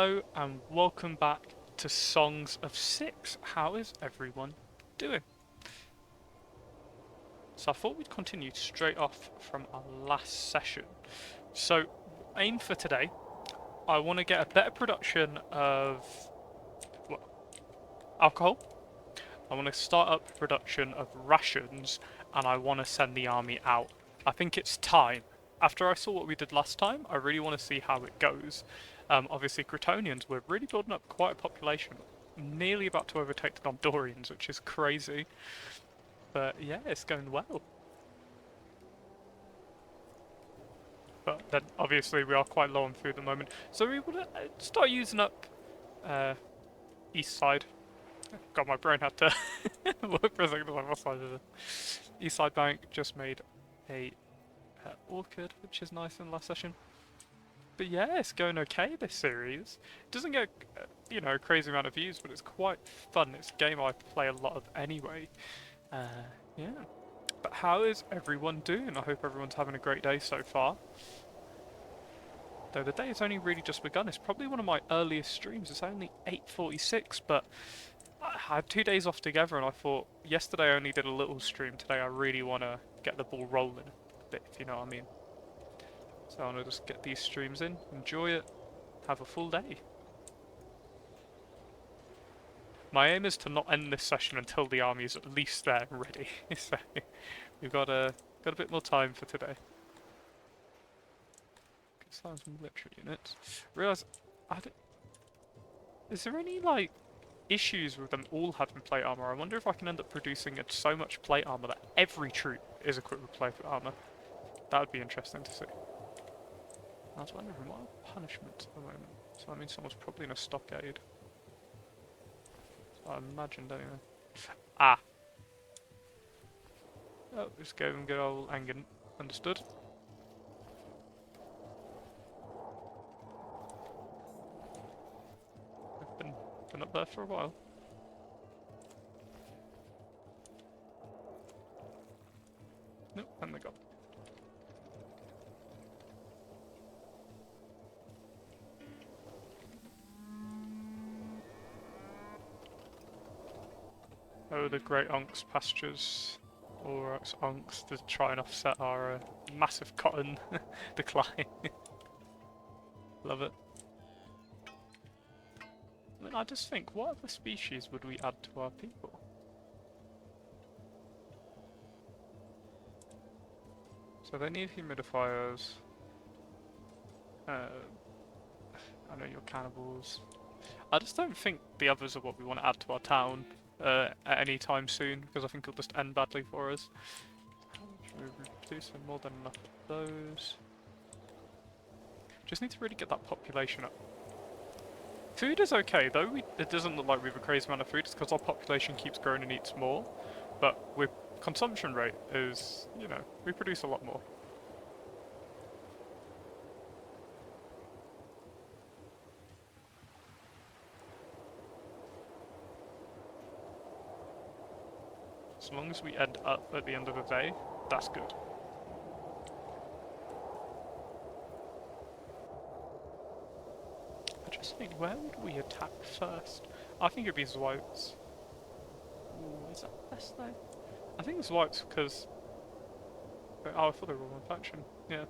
Hello and welcome back to Songs of Six. How is everyone doing? So I thought we'd continue straight off from our last session. So aim for today, I want to get a better production of well, alcohol. I want to start up production of rations and I want to send the army out. I think it's time. After I saw what we did last time, I really want to see how it goes. Obviously, Crotonians, we're really building up quite a population. Nearly about to overtake the Gondorians, which is crazy. But yeah, it's going well. But then obviously we are quite low on food at the moment. So we would start using up uh, east side. God, my brain had to work for a second. Like, what side is it? East side bank just made a orchard, which is nice in the last session. But yeah, it's going okay this series. It doesn't get, a crazy amount of views, but it's quite fun. It's a game I play a lot of anyway. Uh, yeah. But how is everyone doing? I hope everyone's having a great day so far. Though the day has only really just begun. It's probably one of my earliest streams. It's only 8:46, but I had 2 days off together, and I thought yesterday I only did a little stream. Today I really want to get the ball rolling a bit, if you know what I mean. So I want to just get these streams in, enjoy it, have a full day. My aim is to not end this session until the army is at least there and ready. So we've got a bit more time for today. Some military units. Realise, is there any like issues with them all having plate armor? I wonder if I can end up producing so much plate armor that every troop is equipped with plate armor. That would be interesting to see. I was wondering what are punishments at the moment. So that means someone's probably in a stockade. I imagined anyway. Ah. Oh, let's go and get old Angan. Understood. I've been up there for a while. Nope, and they got. Oh, the Great Unks pastures. Or Unks to try and offset our massive cotton decline. Love it. I mean, I just think, what other species would we add to our people? So they need humidifiers. I know you're cannibals. I just don't think the others are what we want to add to our town at any time soon, because I think it'll just end badly for us. We're producing more than enough of those. Just need to really get that population up. Food is okay, though it doesn't look like we have a crazy amount of food. It's because our population keeps growing and eats more. But with consumption rate is, we produce a lot more. As long as we end up at the end of the day, that's good. I just think, where would we attack first? I think it'd be Zweites. Ooh, is that the best though? I think it's Zweites because... Oh, I thought they were one faction. Yeah.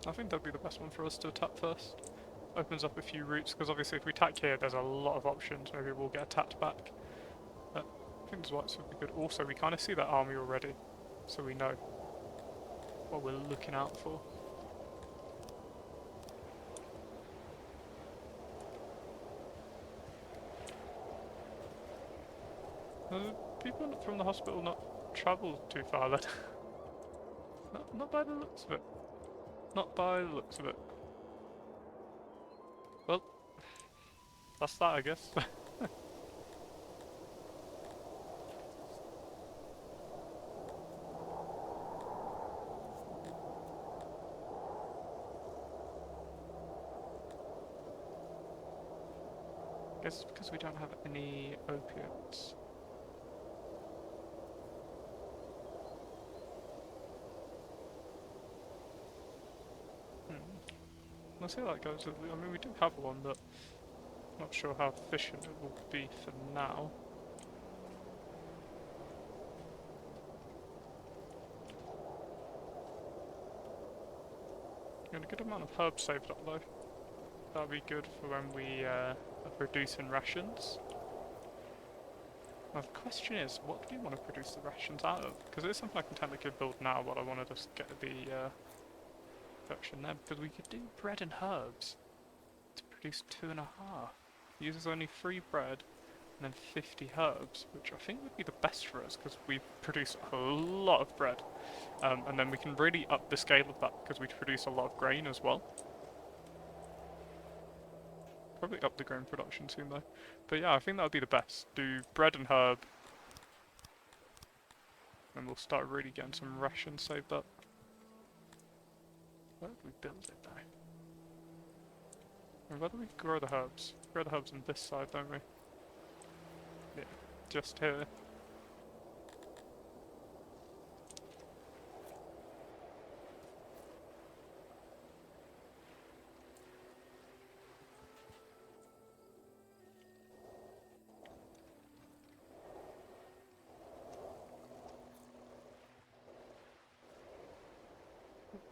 I think that'd be the best one for us to attack first. Opens up a few routes, because obviously if we attack here, there's a lot of options. Maybe we'll get attacked back. But I think Zweites would be good. Also, we kind of see that army already, so we know what we're looking out for. People from the hospital not travel too far then? not by the looks of it. Not by the looks of it. Well, that's that, I guess. Guess because we don't have any opiates. Let's see how that goes. I mean, we do have one, but Not sure how efficient it will be for now. Got a good amount of herbs saved up though. That'll be good for when we are producing rations. Now the question is, what do we want to produce the rations out of? Because it's something I can technically build now, but I want to just get the production there. Because we could do bread and herbs to produce 2.5. Uses only 3 bread and then 50 herbs, which I think would be the best for us because we produce a lot of bread. And then we can really up the scale of that because we produce a lot of grain as well. Probably up the grain production soon though. But yeah, I think that would be the best. Do bread and herb. And we'll start really getting some rations saved up. Where do we build it though? And where do we grow the herbs? Grow the herbs on this side, don't we? Yeah, just here.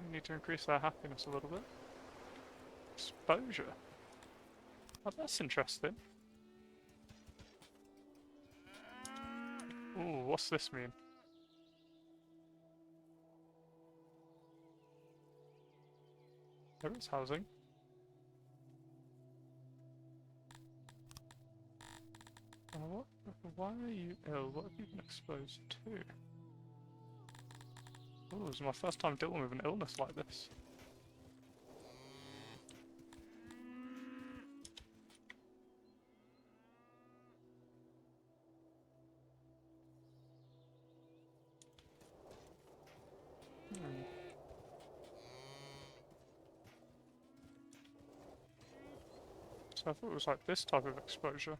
We need to increase their happiness a little bit. Exposure. Oh, that's interesting. Ooh, what's this mean? There is housing. What? Why are you ill? What have you been exposed to? Oh, this is my first time dealing with an illness like this. So I thought it was like this type of exposure.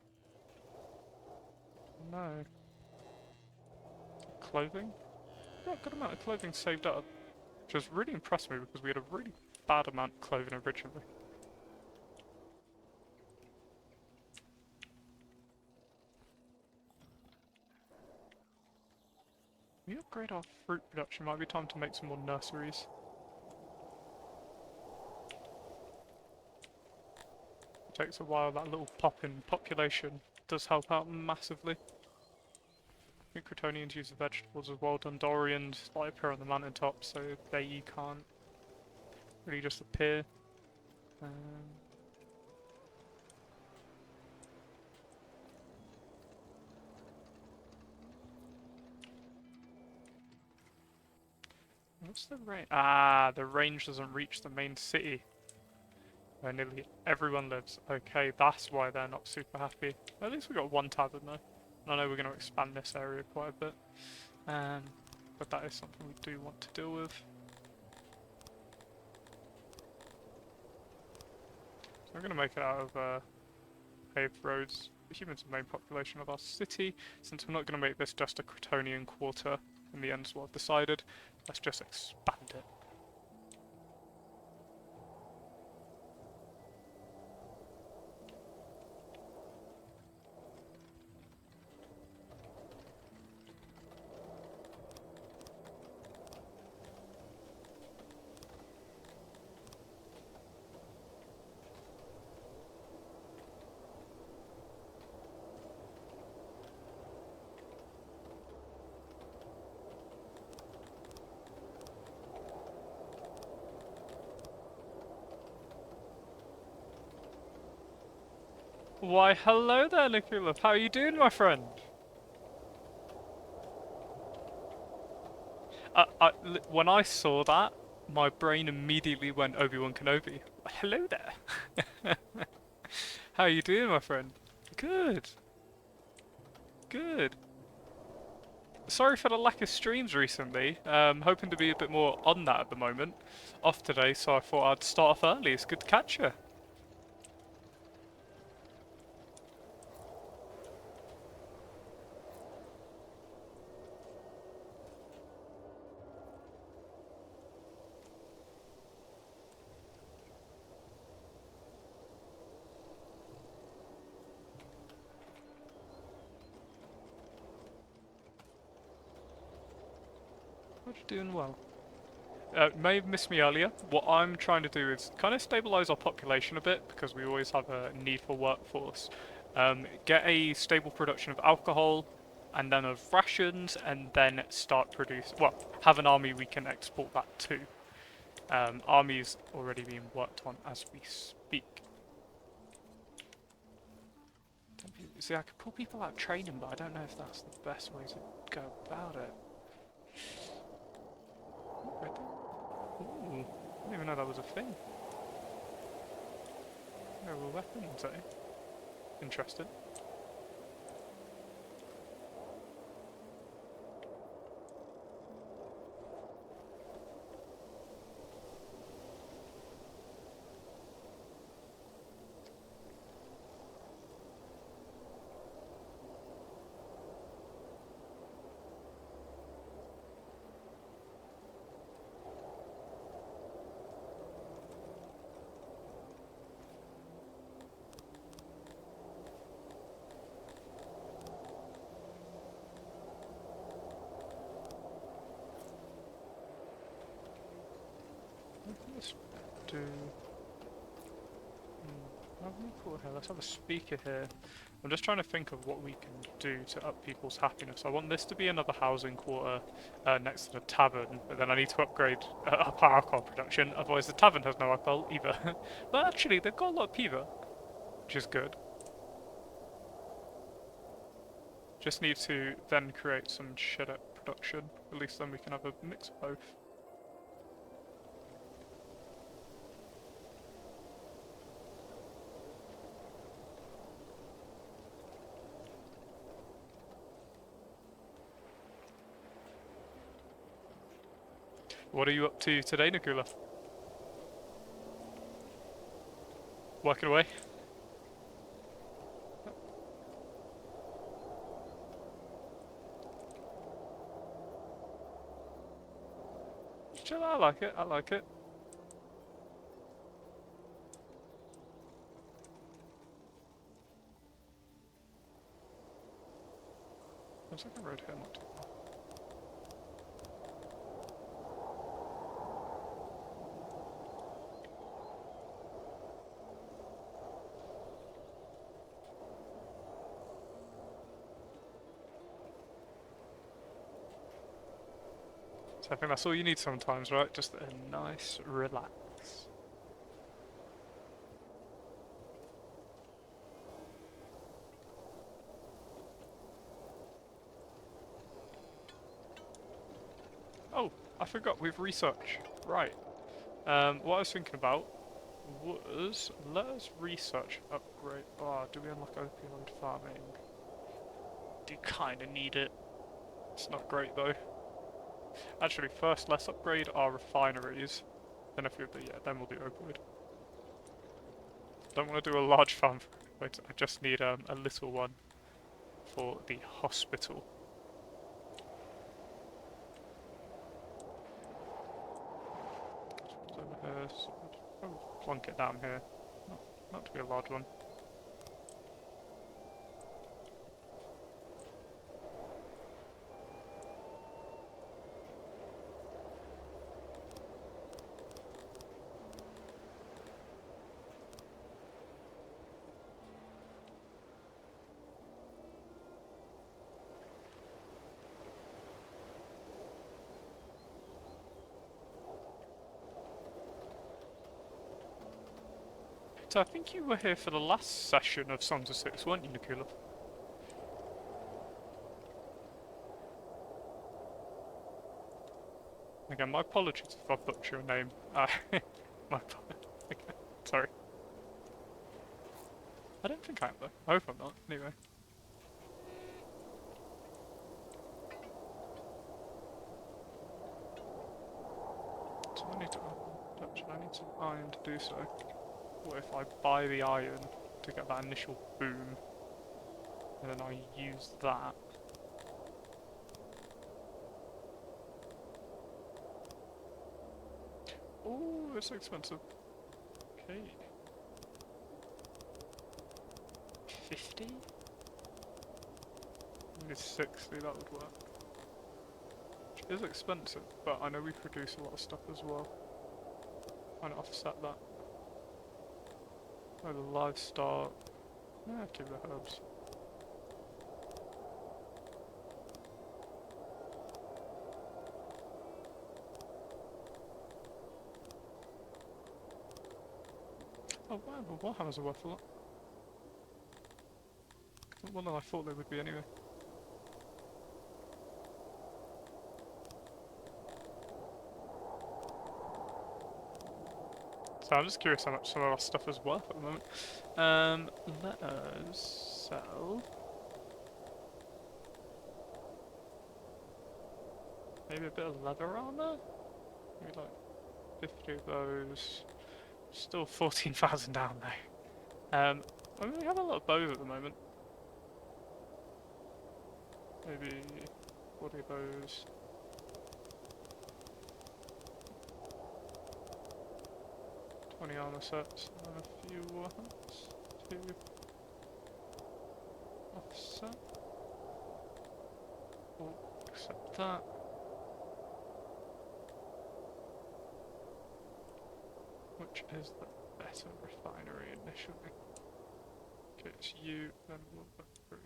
No. Clothing? Got a good amount of clothing saved up. Which has really impressed me because we had a really bad amount of clothing originally. We upgrade our fruit production, might be time to make some more nurseries. It takes a while, that little pop in population does help out massively. I think Crotonians use the vegetables as well, Dondorians like appear on the mountaintop, so they can't really just appear. What's the range? Ah, the range doesn't reach the main city where nearly everyone lives. Okay, that's why they're not super happy. At least we got one tavern though. I know we're going to expand this area quite a bit, but that is something we do want to deal with. So I'm going to make it out of paved roads. The humans are the main population of our city. Since we're not going to make this just a Crotonian quarter in the end is what I've decided, let's just expand it. Why, hello there, Nicola. How are you doing, my friend? When I saw that, my brain immediately went Obi-Wan Kenobi. Hello there. How are you doing, my friend? Good. Good. Sorry for the lack of streams recently. Hoping to be a bit more on that at the moment. Off today, so I thought I'd start off early. It's good to catch you. Roger, doing well. May have missed me earlier. What I'm trying to do is kind of stabilize our population a bit because we always have a need for workforce. Get a stable production of alcohol and then of rations, and then start produce. Well, have an army we can export that to. Army's already being worked on as we speak. See, I could pull people out of training, but I don't know if that's the best way to go about it. Ooh, I didn't even know that was a thing. There were weapons, eh? Interesting. Let's do. Let's have a speaker here. I'm just trying to think of what we can do to up people's happiness. I want this to be another housing quarter next to the tavern, but then I need to upgrade up our alcohol production, otherwise the tavern has no alcohol either. But actually, they've got a lot of Piva, which is good. Just need to then create some cheddar production. At least then we can have a mix of both. What are you up to today, Nakula? Working away? Chill, I like it, I like it. Looks like a road here, not too far. So I think that's all you need sometimes, right? Just a nice relax. Oh, I forgot, we've research. Right. What I was thinking about was, let us research upgrade. Oh, do we unlock opioid farming? Do kinda need it. It's not great though. Actually, first let's upgrade our refineries. Then if we yeah, then we'll do opioid. Don't want to do a large farm for opioids, I just need a little one for the hospital. So, plonk it down here. Not to be a large one. So I think you were here for the last session of Sons of Six, weren't you, Nakula? Again, my apologies if I butcher your name. My sorry. I don't think I am though. I hope I'm not, anyway. So I need to I need some iron to do so. What if I buy the iron to get that initial boom, and then I use that? Oh, it's expensive. Okay. 50? Maybe 60, that would work. is expensive, but I know we produce a lot of stuff as well. Trying to offset that. Oh, the livestock. Yeah, keep the herbs. Oh wow, but Warhammers are worth a lot. More than I thought they would be anyway. So I'm just curious how much some of our stuff is worth at the moment. Let us sell maybe a bit of leather armor? Maybe like 50 of those. Still 14,000 down though. I mean, we have a lot of bows at the moment. Maybe 40 bows. 20 armor sets and a few weapons to offset. We'll accept that. Which is the better refinery initially? Okay, it's you, then we'll put 3.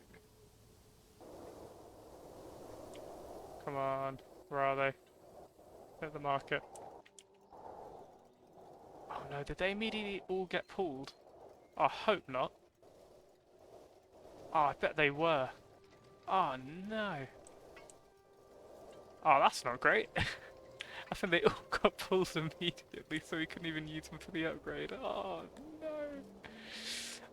Come on, where are they? Hit the market. Oh no, did they immediately all get pulled? I hope not. Oh, I bet they were. Oh no. Oh, that's not great. I think they all got pulled immediately, so we couldn't even use them for the upgrade. Oh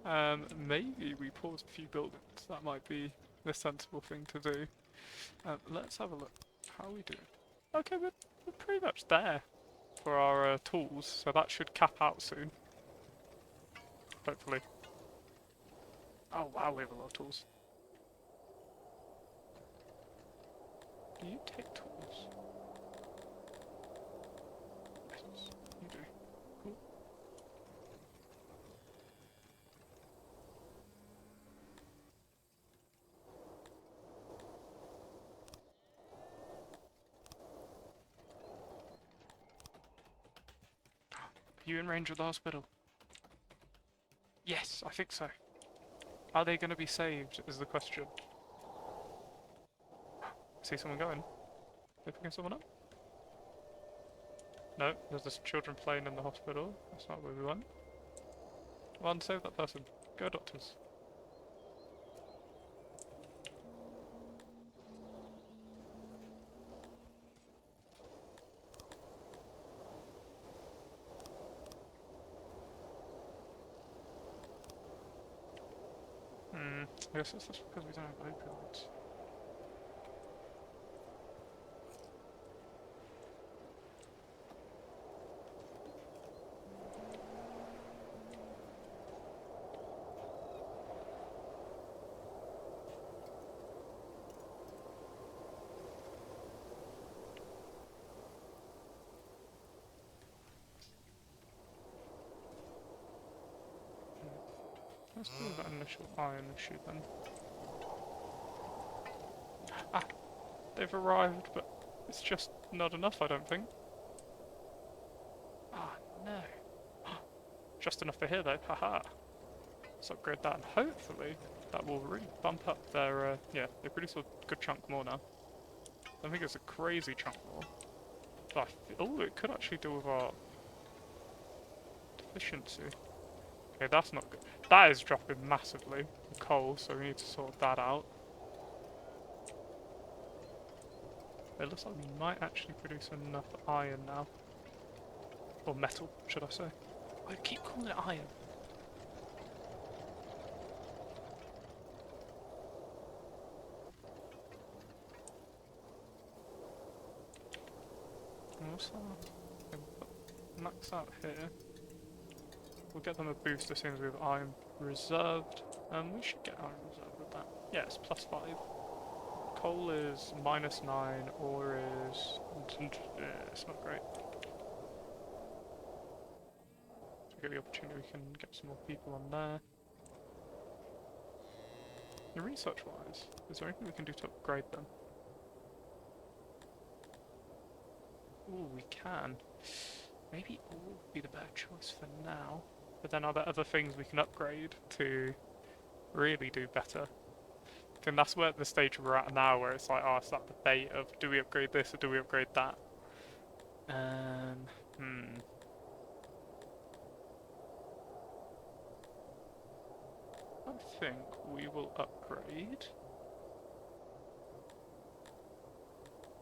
no. Maybe we pause a few buildings. That might be the sensible thing to do. Let's have a look. How are we doing? Okay, we're pretty much there for our tools, so that should cap out soon. Hopefully. Oh wow, we have a lot of tools. Do you take tools? Yes, you do. Cool. Are you in range of the hospital? Yes, I think so. Are they going to be saved, is the question. See someone going? They picking someone up? No, there's just children playing in the hospital. That's not where we went. Come on, save that person. Go, doctors. I guess that's just because we don't have opioids. Let's do that initial iron issue then. Ah! They've arrived, but it's just not enough, I don't think. Ah, no. Just enough for here though, haha. Let's upgrade that and hopefully that will really bump up their, yeah, they produce a good chunk more now. I don't think it's a crazy chunk more. But oh, it could actually do with our efficiency. Okay, that's not good. That is dropping massively, the coal, so we need to sort that out. It looks like we might actually produce enough iron now. Or metal, should I say. I keep calling it iron. What's that? Okay, we'll max out here. We'll get them a boost as soon as we have iron reserved. We should get iron reserved with that. Yeah, it's +5. Coal is -9, ore is... it's not great. So we get the opportunity, we can get some more people on there. And research-wise, is there anything we can do to upgrade them? Ooh, we can. Maybe ore would be the better choice for now. But then are there other things we can upgrade to really do better? I think that's where the stage we're at now, where it's like, oh, it's that debate of do we upgrade this or do we upgrade that? Hmm. I think we will upgrade.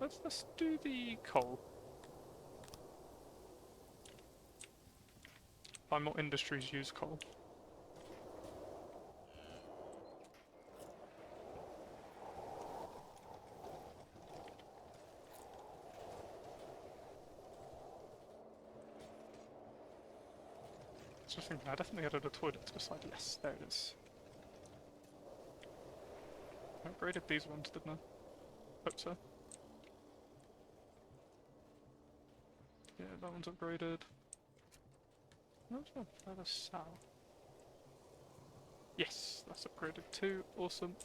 Let's do the coal. Find more industries use coal. Just thinking, I definitely added a toilet to the side. Yes, there it is. I upgraded these ones, didn't I? Hope so. Yeah, that one's upgraded. That's one further south. Yes, that's upgraded too. Awesome.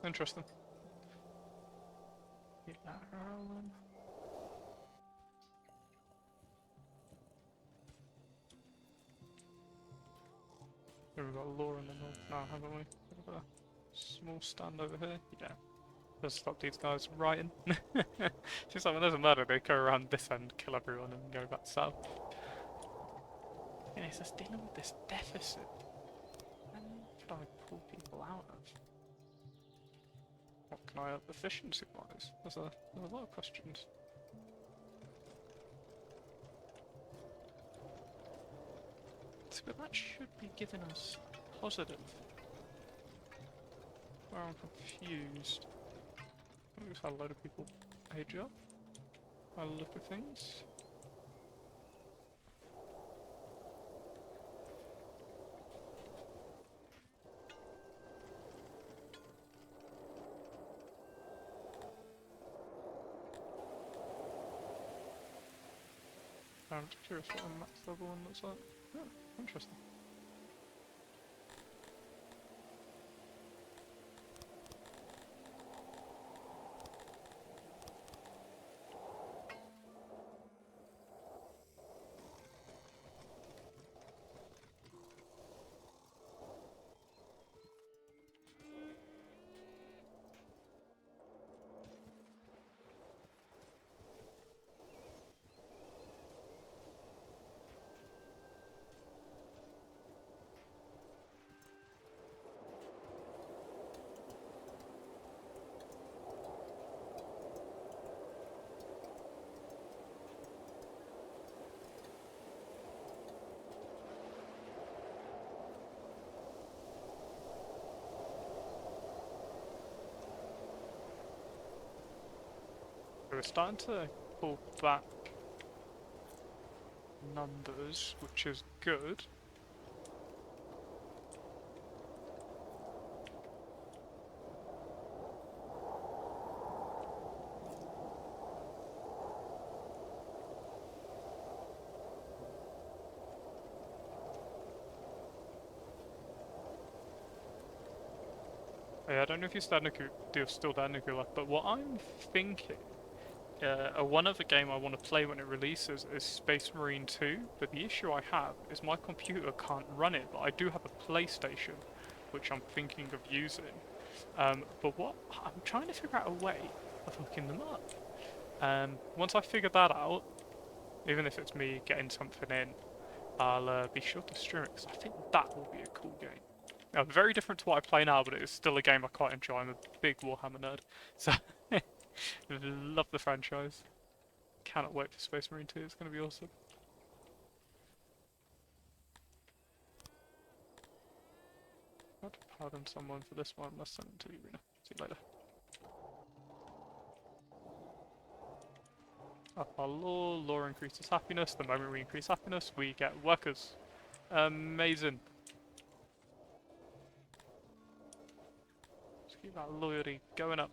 Interesting. Keep that rolling. Here we've got lore in the north now, haven't we? We've got a small stand over here. Yeah. Let's stop these guys writing. Just like when there's a murder, they go around this end, kill everyone, and go back south. And it's just dealing with this deficit. How could I pull people out of? What can I up efficiency-wise? There's a lot of questions. But that should be giving us positive. Where I'm confused. I just had a load of people age up. By the look of things. I'm just curious what a max level one looks like. Oh, interesting. we're starting to pull back numbers, which is good. Yeah, I don't know if you're still there, Nicola, but what I'm thinking, one other game I want to play when it releases is Space Marine 2, but the issue I have is my computer can't run it, but I do have a PlayStation, which I'm thinking of using. But what I'm trying to figure out a way of hooking them up. Once I figure that out, even if it's me getting something in, I'll be sure to stream it because I think that will be a cool game. Very different to what I play now, but it is still a game I quite enjoy. I'm a big Warhammer nerd, so love the franchise. Cannot wait for Space Marine 2, it's going to be awesome. I have to pardon someone for this one, let's send it to you, Rena. See you later. Up our law increases happiness. The moment we increase happiness, we get workers. Amazing. Let's keep that loyalty going up.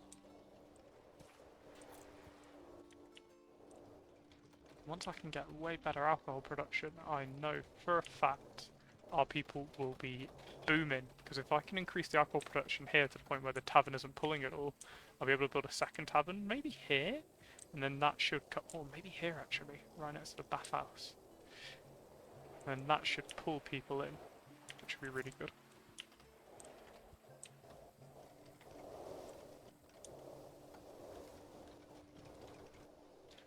Once I can get way better alcohol production, I know for a fact our people will be booming. Because if I can increase the alcohol production here to the point where the tavern isn't pulling it all, I'll be able to build a second tavern, maybe here, and then that should cut. Oh, maybe here actually, right next to the bathhouse. And that should pull people in, which would be really good.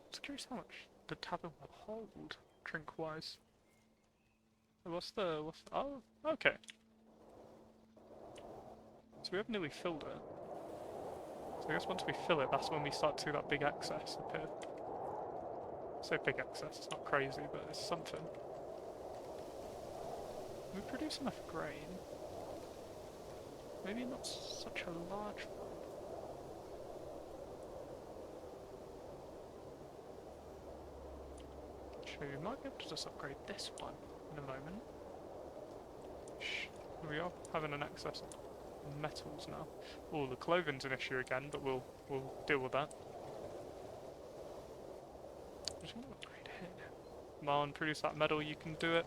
I was curious how much the tavern will hold, drink-wise. Oh, okay. So we have nearly filled it. So I guess once we fill it, that's when we start to see that big excess appear. I say big excess, it's not crazy, but it's something. We produce enough grain. Maybe not such a large one. Actually, we might be able to just upgrade this one in a moment. We are having an excess of metals now. Oh, the clothing's an issue again, but we'll deal with that. I'm just going to upgrade here. Come on, produce that metal, you can do it.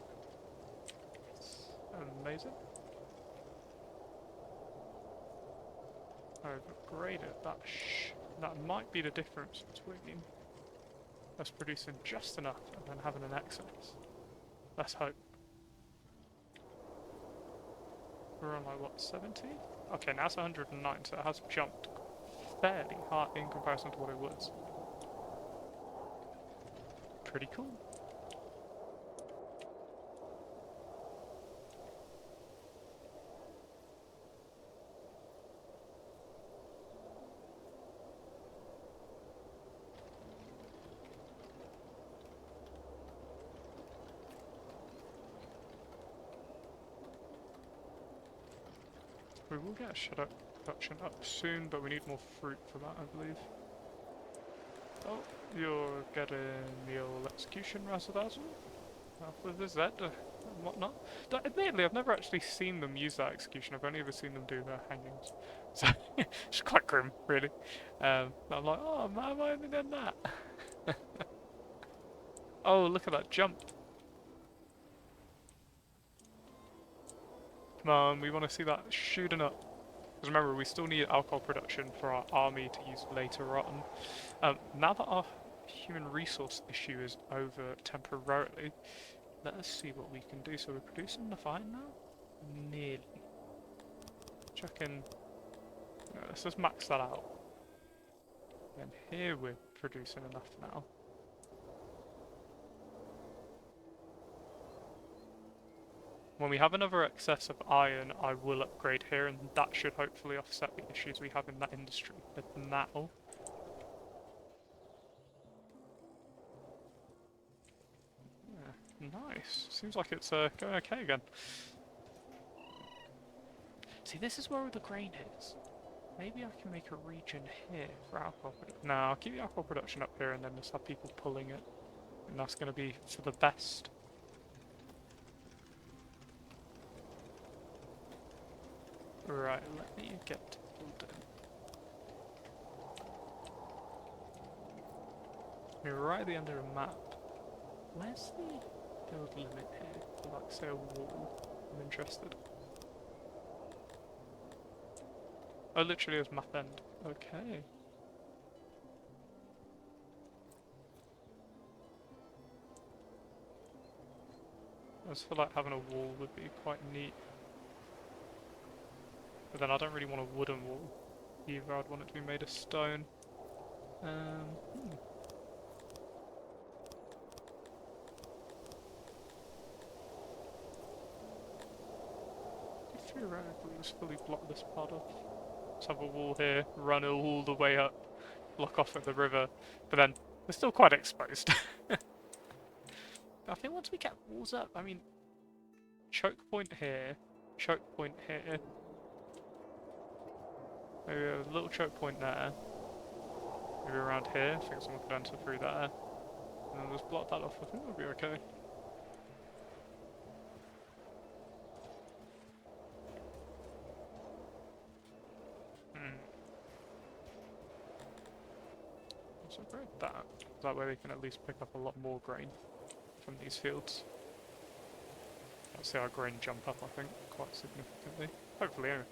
Amazing. I've upgraded that. That might be the difference between us producing just enough and then having an excess. Let's hope. We're on like what, 70? Okay, now it's 109, so it has jumped fairly high in comparison to what it was. Pretty cool. We will get a shut-up production up soon, but we need more fruit for that, I believe. Oh, you're getting the old execution razzle-dazzle with the Z and whatnot. Admittedly, I've never actually seen them use that execution. I've only ever seen them do their hangings. So, it's quite grim, really. I'm like, oh man, why have they done that? Oh, look at that jump. Come on, we want to see that shooting up. Because remember, we still need alcohol production for our army to use later on. Now that our human resource issue is over temporarily, let us see what we can do. So we're producing enough iron now? Nearly. Checking. Let's just max that out. And here we're producing enough now. When we have another excess of iron, I will upgrade here, and that should hopefully offset the issues we have in that industry. But now, nice. Seems like it's going okay again. See, this is where all the grain is. Maybe I can make a region here for alcohol production. No, I'll keep the alcohol production up here and then just have people pulling it. And that's going to be for the best. Right, let me get to building. We're right at the end of the map. Where's the build limit here? For like, say, a wall. I'm interested. Oh, literally as map end. Okay. I just feel like having a wall would be quite neat. But then I don't really want a wooden wall either. I'd want it to be made of stone. Theoretically, just fully block this part off. Let's have a wall here, run all the way up, block off at the river, but then we're still quite exposed. I think once we get walls up, I mean, choke point here, maybe a little choke point there, maybe around here, I think someone could enter through there, and then just block that off. I think we'll be okay. So grab that. That way they can at least pick up a lot more grain from these fields. Let's see our grain jump up, I think, quite significantly. Hopefully, anyway.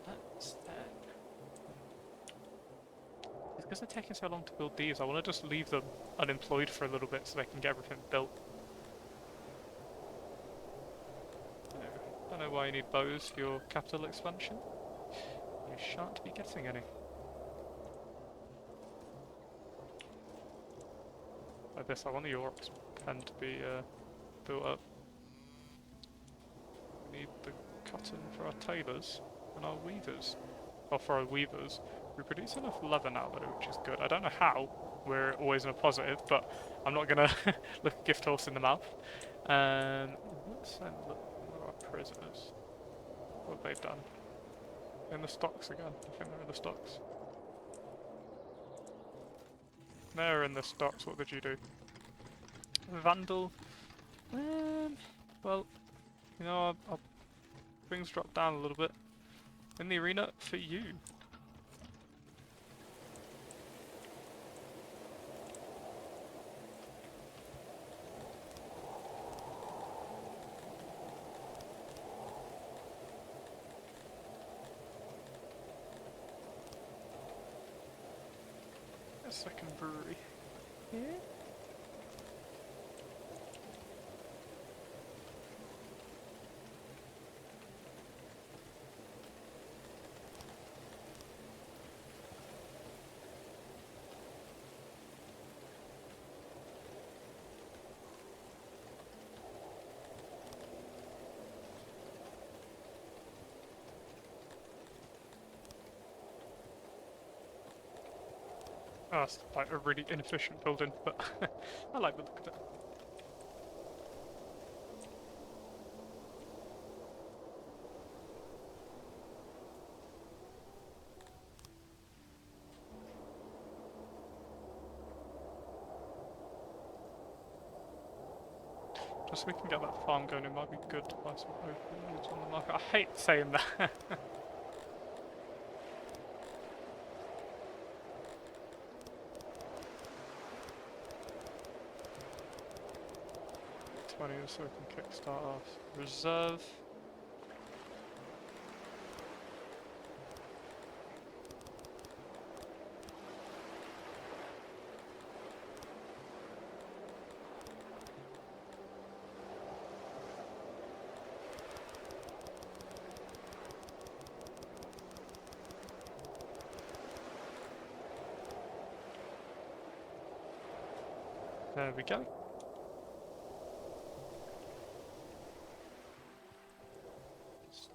Let's then... It's because they're taking so long to build these, I want to just leave them unemployed for a little bit so they can get everything built. Don't know why you need bows for your capital expansion. You shan't be getting any. Like this, I want the York's pen to be built up. We need the cotton for our tailors and our weavers. Or for our weavers. We produce enough leather now though, which is good. I don't know how, we're always in a positive, but I'm not gonna look a gift horse in the mouth. Let's send our prisoners. What have they done? In the stocks again. I think they're in the stocks. They're in the stocks, what did you do? Vandal. Well, you know, our things drop down a little bit. In the arena for you. A second brewery here. Oh, it's like a really inefficient building, but I like the look of it. Just so we can get that farm going, it might be good to buy some overlords on the market. I hate saying that. 20 so we can kickstart off. Reserve. There we go.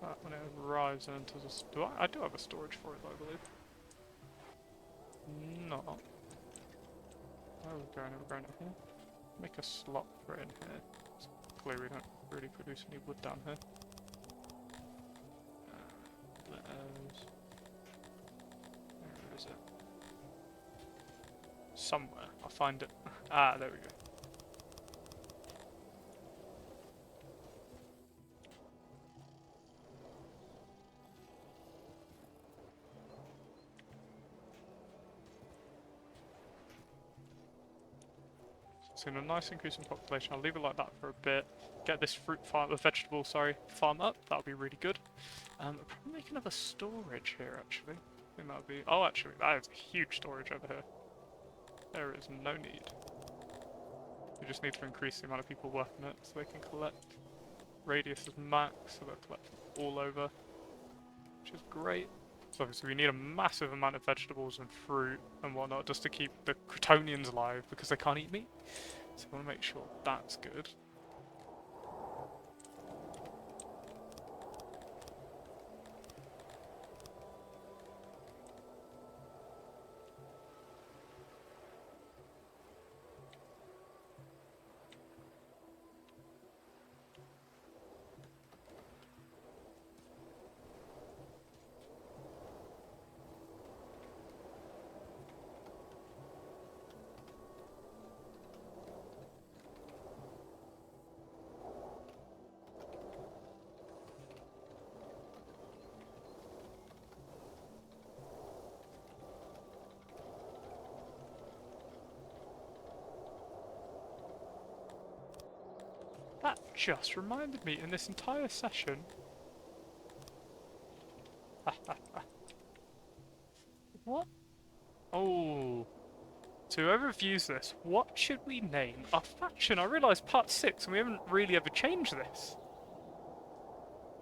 That when it arrives and enters a store. I do have a storage for it, I believe. No. Where are we going? Are we going up here? Make a slot for it in here. It's clear we don't really produce any wood down here. Letters. somewhere. I'll find it. Ah, there we go. Seen a nice increase in population. I'll leave it like that for a bit. Get this fruit farm, vegetable, sorry, farm up. That'll be really good. I'll probably make another storage here, actually. I think that'll be... Oh, actually, that is a huge storage over here. There is no need. We just need to increase the amount of people working it so they can collect. Radius is max, so they'll collect all over, which is great. So obviously we need a massive amount of vegetables and fruit and whatnot just to keep the Crotonians alive because they can't eat meat. So I want to make sure that's good. That just reminded me in this entire session. What? Oh. So whoever views this, what should we name our faction? I realise part 6 and we haven't really ever changed this.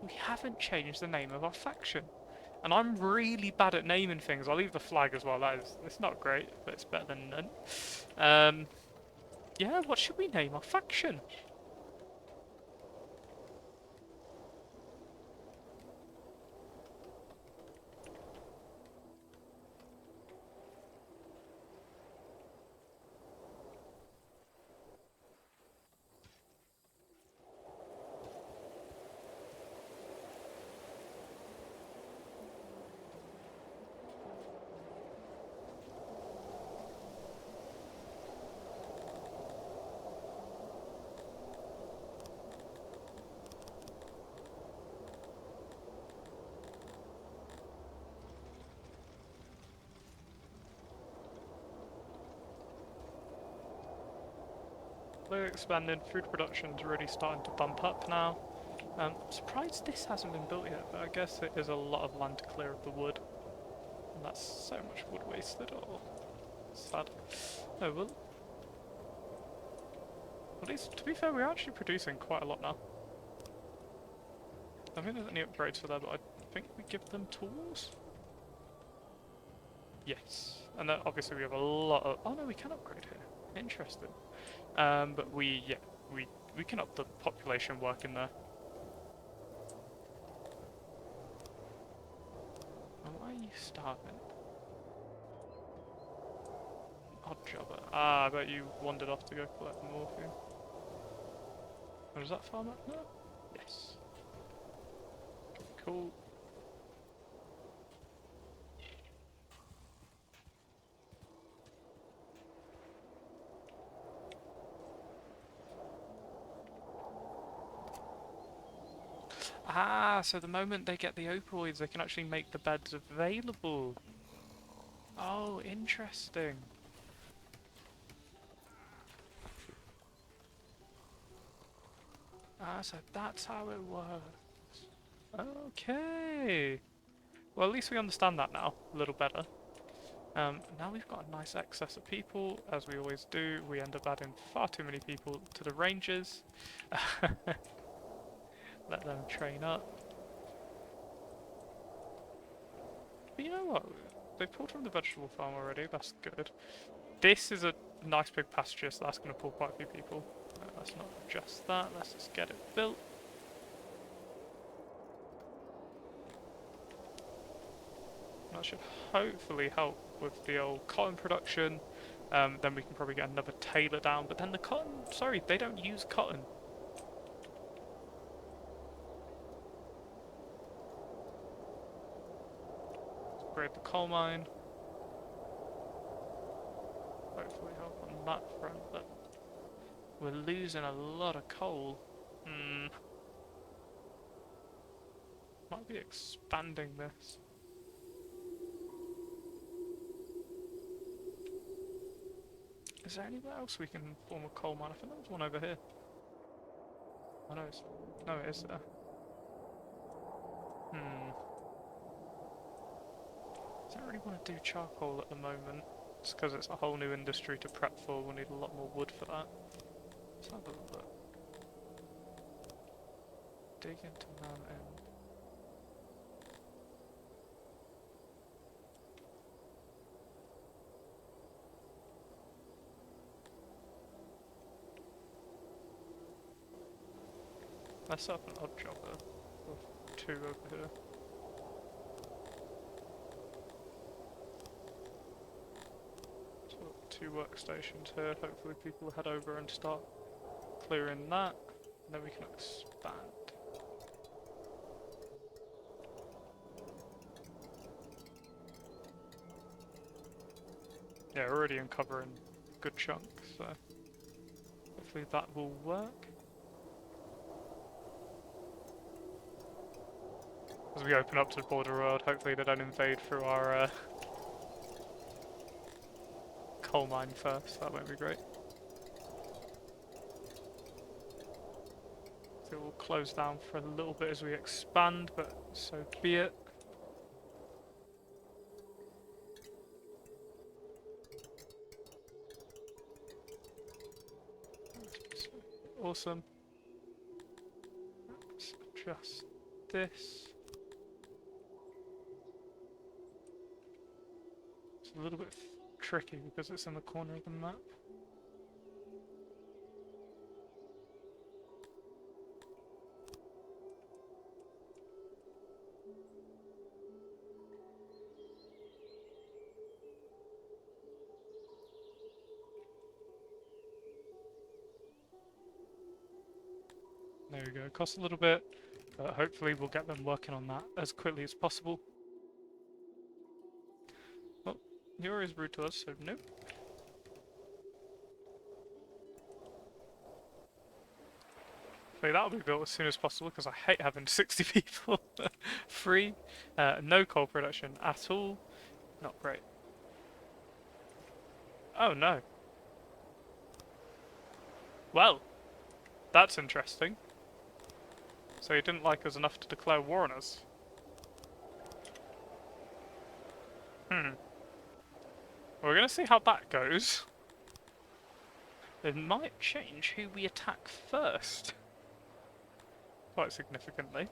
We haven't changed the name of our faction. And I'm really bad at naming things. I'll leave the flag as well. It's not great, but it's better than none. Yeah, what should we name our faction? They're expanding, food production's really starting to bump up now. I'm surprised this hasn't been built yet, but I guess it is a lot of land to clear of the wood. And that's so much wood wasted, oh, sad. Oh well. At least, to be fair, we're actually producing quite a lot now. I don't think there's any upgrades for that, but I think we give them tools? Yes. And then obviously we have a lot of... Oh no, we can upgrade here. Interesting. But we can up the population working there. Oh, why are you starving? Odd jobber. Ah, I bet you wandered off to go collect morphine. Oh, does that farm up now? Yes. Cool. Ah, so the moment they get the opioids, they can actually make the beds available. Oh, interesting. Ah, so that's how it works. Okay. Well, at least we understand that now a little better. Now we've got a nice excess of people, as we always do. We end up adding far too many people to the rangers. Let them train up. But you know what? They've pulled from the vegetable farm already, that's good. This is a nice big pasture, so that's going to pull quite a few people. Let's not adjust that, let's just get it built. That should hopefully help with the old cotton production. Then we can probably get another tailor down, but then the cotton, sorry, they don't use cotton. Let's upgrade the coal mine. Hopefully that front, but we're losing a lot of coal. Hmm. Might be expanding this. Is there anywhere else we can form a coal mine? I think there was one over here. Oh no, no, it is there. Hmm. I don't really want to do charcoal at the moment. It's because it's a whole new industry to prep for. We'll need a lot more wood for that. Let's have a look. Dig into mountain. Let's set up an odd job there. Or two over here. So two workstations here. Hopefully people will head over and start clearing that. And then we can expand. Yeah, we're already uncovering a good chunk, so hopefully that will work. As we open up to the border world, hopefully they don't invade through our coal mine first, that won't be great. So it will close down for a little bit as we expand, but so be it. Awesome. Let's adjust this. It's a little bit tricky because it's in the corner of the map. There we go. It costs a little bit, but hopefully we'll get them working on that as quickly as possible. Well, you're as rude to us, so no. Hopefully that'll be built as soon as possible because I hate having 60 people free. No coal production at all. Not great. Oh no. Well, that's interesting. So he didn't like us enough to declare war on us. We're gonna see how that goes. It might change who we attack first. Quite significantly.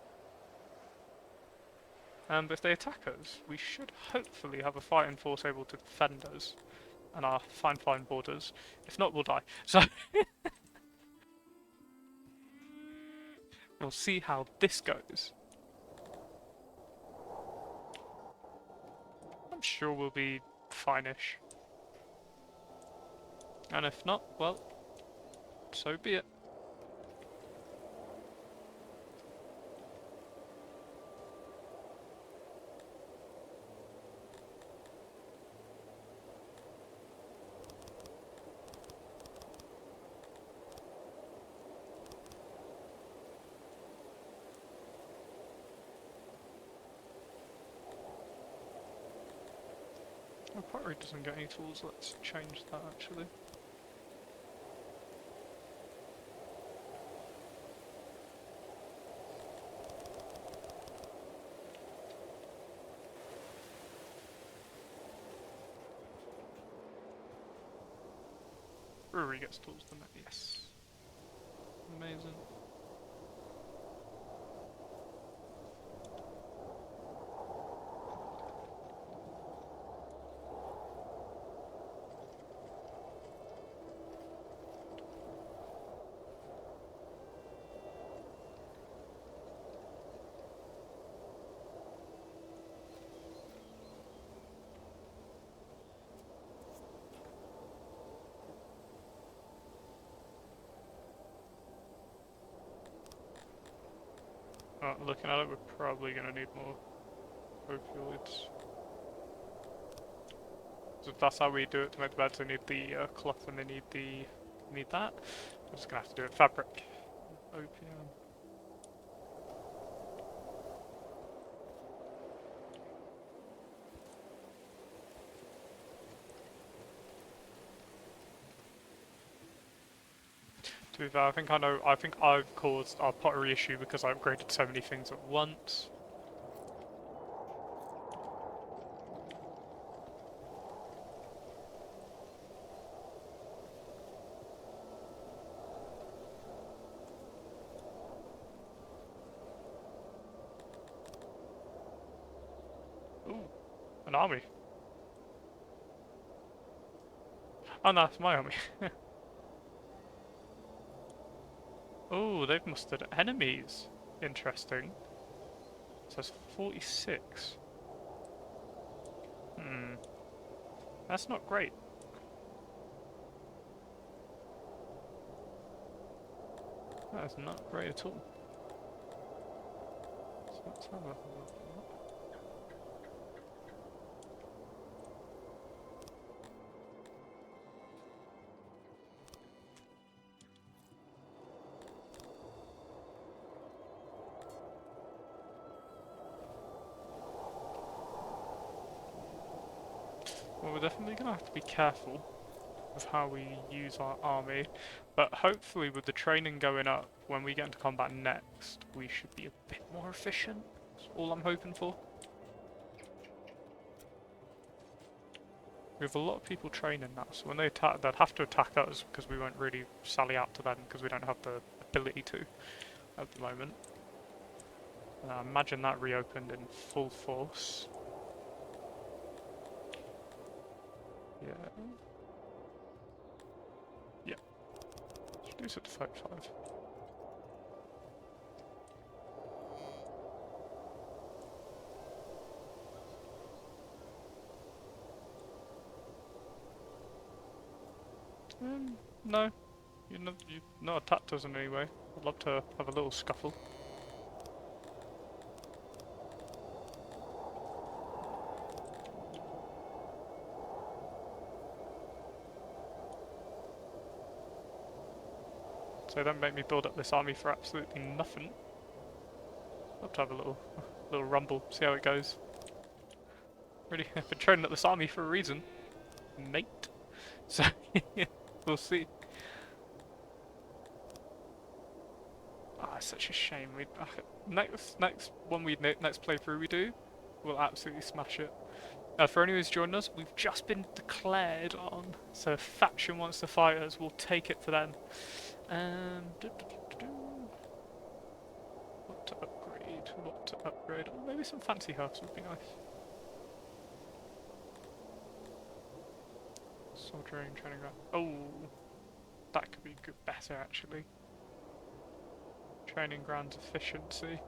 But if they attack us, we should hopefully have a fighting force able to defend us and our fine borders. If not, we'll die. So we'll see how this goes. I'm sure we'll be fine-ish. And if not, well, so be it. Oh, pottery doesn't get any tools, let's change that actually. Brewery gets tools, doesn't it? Yes. Amazing. Looking at it, we're probably going to need more opioids. if that's how we do it to make the beds, they need the cloth and they need that. I'm just gonna have to do it fabric. OPM. To be fair, I think I know. I think I've caused our pottery issue because I upgraded so many things at once. Ooh, an army. Oh no, it's my army. Oh, they've mustered enemies. Interesting. So it's 46. Hmm. That's not great. That is not great at all. So let's have a look. Well, we're definitely going to have to be careful with how we use our army, but hopefully with the training going up, when we get into combat next, we should be a bit more efficient. That's all I'm hoping for. We have a lot of people training now, so when they attack, they'd have to attack us because we won't really sally out to them because we don't have the ability to at the moment. Imagine that reopened in full force. Yeah. Yeah. Reduce it to 35. No. You've not attacked us in any way. I'd love to have a little scuffle. So don't make me build up this army for absolutely nothing. I'd love to have a little rumble, see how it goes. Really, I've been training up this army for a reason, mate. So, we'll see. Ah, it's such a shame. Next playthrough we do, we'll absolutely smash it. For anyone who's joined us, we've just been declared on. So if faction wants to fight us, we'll take it for them. What to upgrade? What to upgrade? Oh, maybe some fancy huffs would be nice. Soldiering, training ground. Oh, that could be good, better actually. Training grounds efficiency.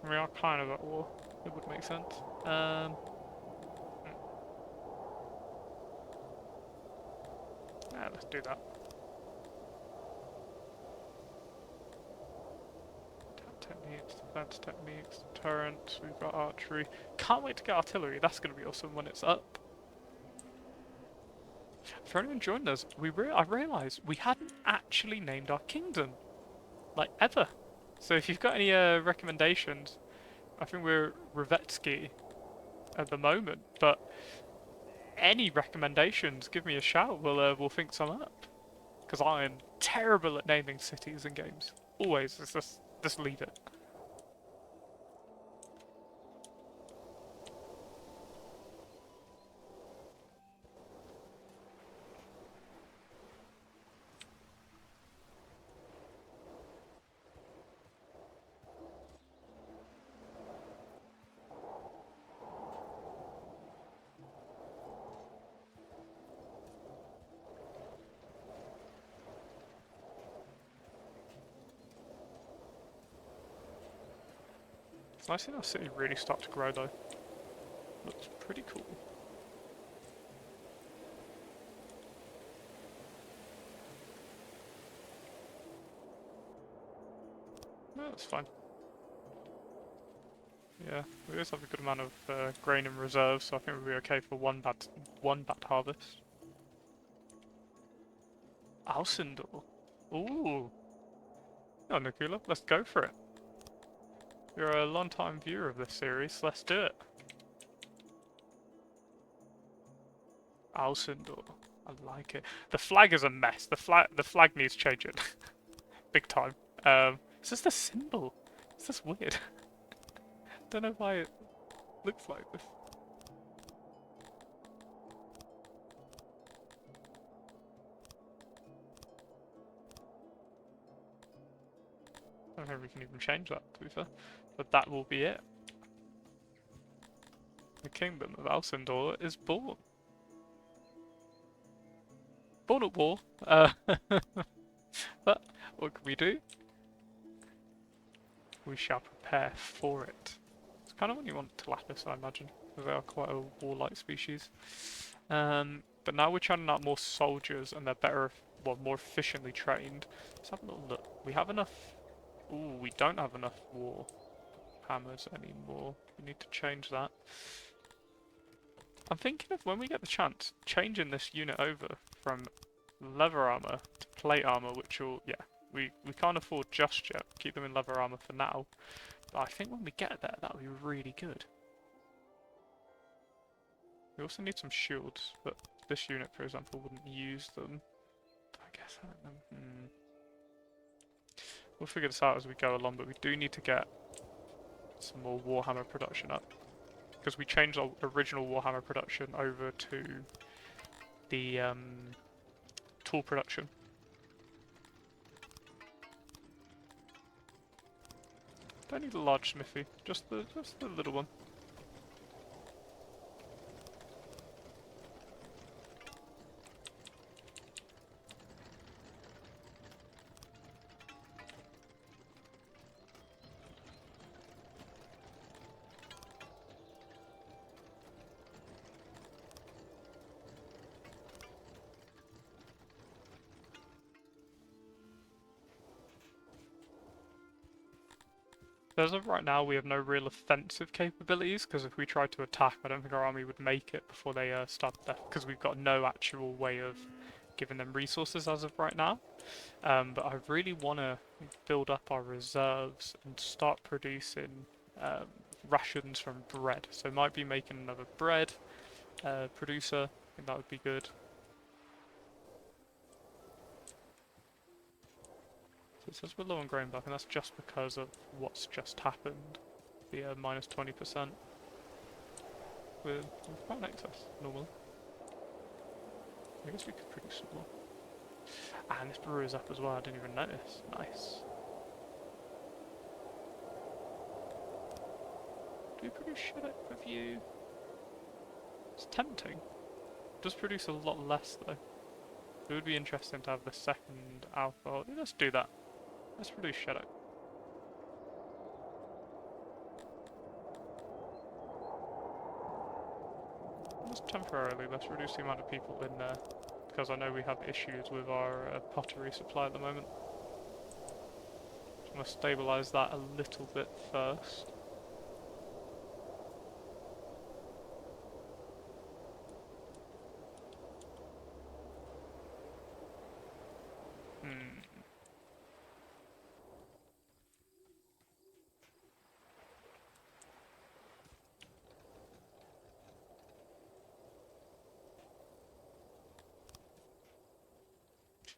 We are kind of at war. It would make sense. Yeah, let's do that. Techniques, defense techniques, turrets, we've got archery. Can't wait to get artillery, that's going to be awesome when it's up. For anyone joined us, I realised we hadn't actually named our kingdom. Like, ever. So if you've got any recommendations, I think we're Revetsky at the moment, but any recommendations, give me a shout, we'll think some up. Because I am terrible at naming cities and games. Always, it's just leave it. It's nice seeing our city really start to grow though. Looks pretty cool. No, that's fine. Yeah, we always have a good amount of grain in reserve, so I think we'll be okay for one bad harvest. Alcindor. Ooh. Oh, Nikula, let's go for it. You're a long-time viewer of this series, let's do it. Alcindor. I like it. The flag is a mess. The flag needs changing. Big time. It's just a symbol. It's just weird. Don't know why it looks like this. I don't know if we can even change that, to be fair. But that will be it. The kingdom of Alcindor is born. Born at war. But what can we do? We shall prepare for it. It's kind of when you want Tilapis, I imagine, because they are quite a warlike species. But now we're churning out more soldiers, and they're better, well, more efficiently trained. Let's have a little look. We have enough. Ooh, we don't have enough war hammers anymore. We need to change that. I'm thinking of when we get the chance, changing this unit over from leather armor to plate armor, which will, yeah, we can't afford just yet. Keep them in leather armor for now. But I think when we get there, that'll be really good. We also need some shields, but this unit, for example, wouldn't use them. I guess I don't know. We'll figure this out as we go along, but we do need to get some more Warhammer production up. Because we changed our original Warhammer production over to the tool production. Don't need a large smithy, just the little one. As of right now, we have no real offensive capabilities, because if we tried to attack, I don't think our army would make it before they start their... because we've got no actual way of giving them resources as of right now. But I really want to build up our reserves and start producing rations from bread. So might be making another bread producer. I think that would be good. So it says we're low on grain back, and that's just because of what's just happened. The minus 20%. We're quite in excess, normally. I guess we could produce some more. And this brewer is up as well, I didn't even notice. Nice. Do we produce Shadok Review? It's tempting. It does produce a lot less though. It would be interesting to have the second alpha. Let's do that. Let's produce Shadok. Just temporarily, let's reduce the amount of people in there. Because I know we have issues with our pottery supply at the moment. So I'm going to stabilise that a little bit first.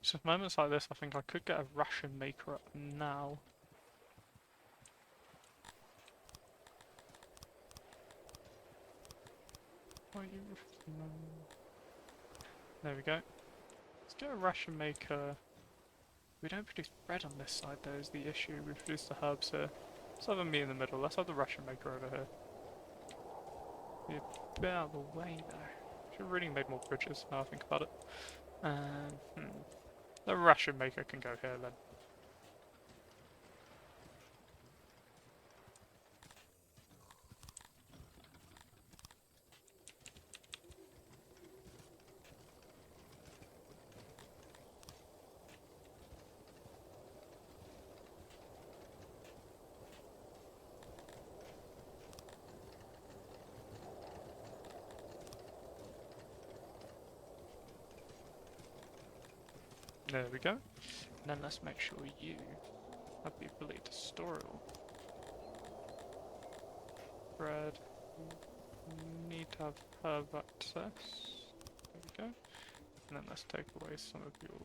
So at moments like this, I think I could get a ration maker up now. There we go. Let's get a ration maker. We don't produce bread on this side though, is the issue. We produce the herbs here. Let's have a meat in the middle. Let's have the ration maker over here. Be a bit out of the way though. Should have really made more bridges now I think about it. The ration maker can go here then. There we go. And then let's make sure you have the ability to store it all. Bread. Need to have herb access. There we go. And then let's take away some of your,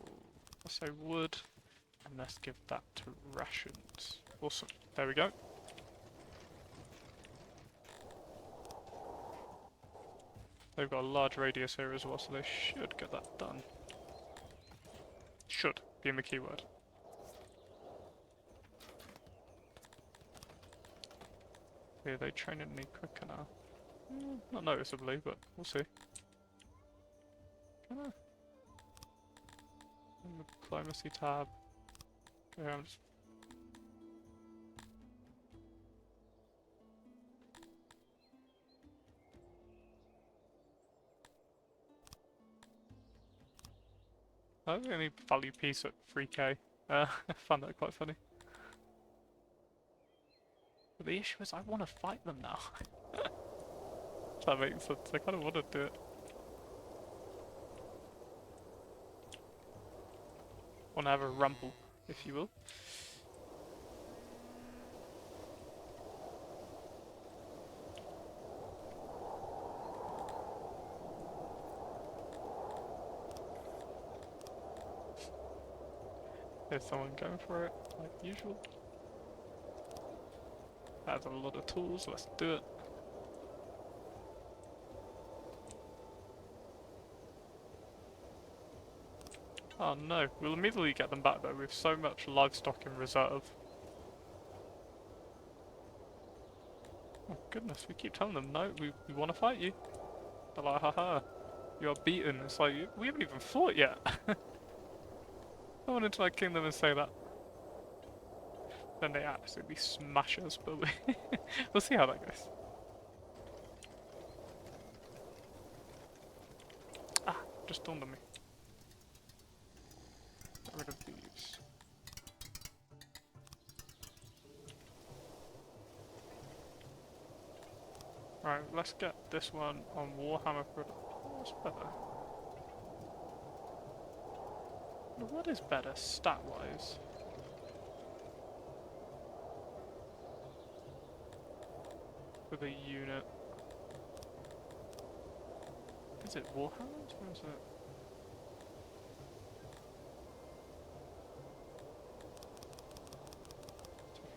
let's say, wood. And let's give that to rations. Awesome. There we go. They've got a large radius here as well, so they should get that done. Should being the keyword. Are they training any quicker now? Not noticeably, but we'll see. Can I? In the diplomacy tab. Yeah, I'm just... I only value peace at 3k. I found that quite funny. But the issue is I want to fight them now. If that makes sense, I kind of want to do it. Want to have a rumble, if you will. There's someone going for it, like usual. Has a lot of tools, let's do it. Oh no, we'll immediately get them back though, with so much livestock in reserve. Oh goodness, we keep telling them, no, we want to fight you. They're like, haha, you are beaten. It's like, we haven't even fought yet. I wanted to like king them and say that. Then they absolutely smash us, but we'll see how that goes. Ah, just dawned on me. Get rid of these. Right, let's get this one on Warhammer for what's better? What is better stat-wise? For the unit. Is it Warhammer or is it?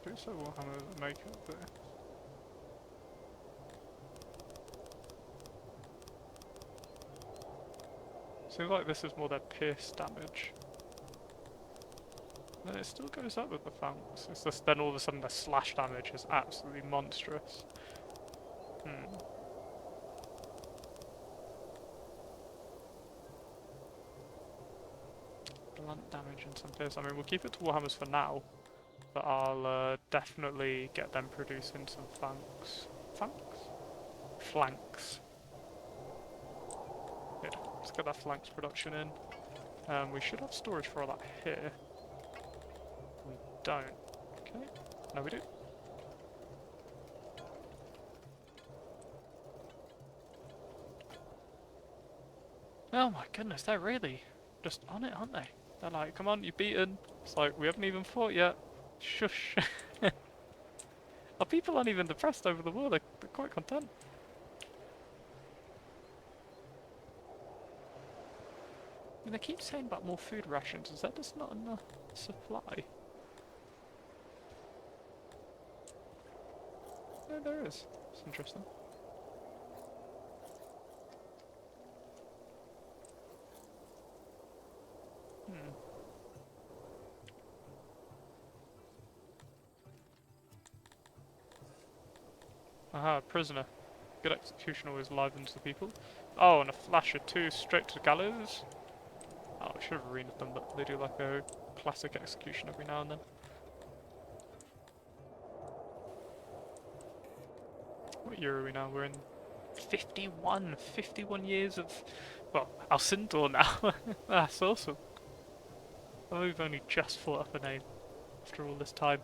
Pretty sure Warhammer doesn't make it there. Seems like this is more their pierce damage. And it still goes up with the Phalanx. It's just then all of a sudden their slash damage is absolutely monstrous. Blunt damage in some pierce. I mean, we'll keep it to Warhammers for now. But I'll definitely get them producing some flanks. Flanks? Good. Let's get that flanks production in. We should have storage for all that here. We don't. Okay. No, we do. Oh my goodness, they're really just on it, aren't they? They're like, come on, you've beaten. It's like, we haven't even fought yet. Shush. Our people aren't even depressed over the war, they're quite content. I mean, they keep saying about more food rations, is that just not enough supply? No, there is. It's interesting. Aha, prisoner. Good execution always livens the people. Oh, and a flasher too, straight to gallows. Oh, I should have arenaed them, but they do like a classic execution every now and then. What year are we now? We're in 51! 51 years of... Well, Alcindor now. That's awesome. Oh, we've only just fought up a name after all this time.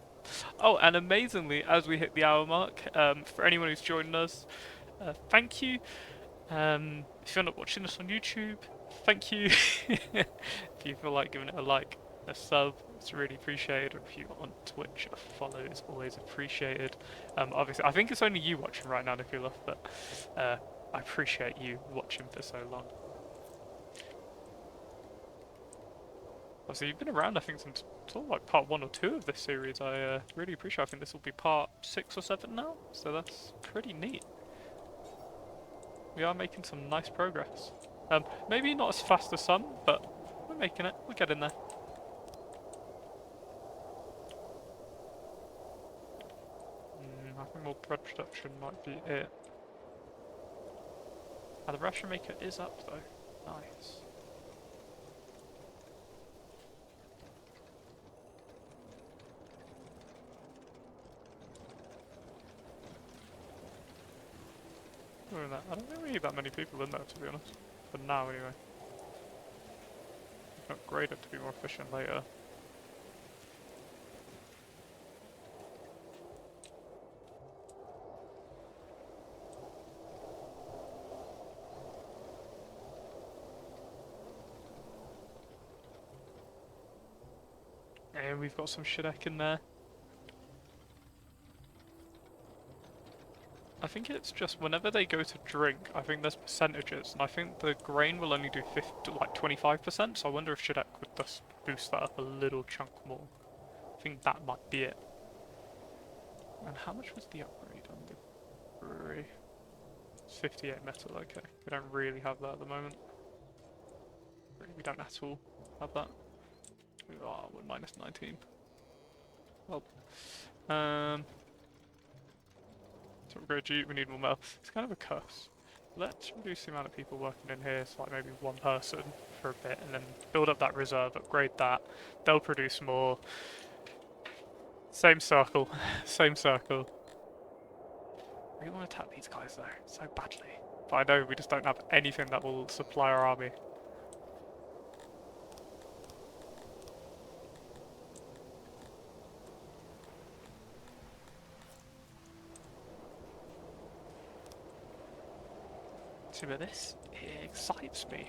Oh, and amazingly, as we hit the hour mark, for anyone who's joined us, thank you. If you're not watching this on YouTube, thank you. If you feel like giving it a like, a sub, it's really appreciated. If you on Twitch, a follow is always appreciated. Obviously, I think it's only you watching right now, Nicola, but I appreciate you watching for so long. Obviously, you've been around, I think, since sort of like part 1 or 2 of this series. I really appreciate it. I think this will be part 6 or 7 now, so that's pretty neat. We are making some nice progress. Maybe not as fast as some, but we're making it. We're getting there. I think more bread production might be it. The ration maker is up though. Nice. I don't think we need that many people in there, to be honest. For now, anyway. Upgrade it to be more efficient later. And we've got some Shidek in there. I think it's just whenever they go to drink, I think there's percentages, and I think the grain will only do 25%, so I wonder if Shidek would just boost that up a little chunk more. I think that might be it. And how much was the upgrade on the brewery? It's 58 metal, okay. We don't really have that at the moment. We don't at all have that. Oh, we're minus 19. Well, so we're going to we need more metal. It's kind of a curse. Let's reduce the amount of people working in here, so like maybe one person for a bit, and then build up that reserve, upgrade that. They'll produce more. Same circle, same circle. We want to attack these guys though, so badly. But I know we just don't have anything that will supply our army. See, but this excites me.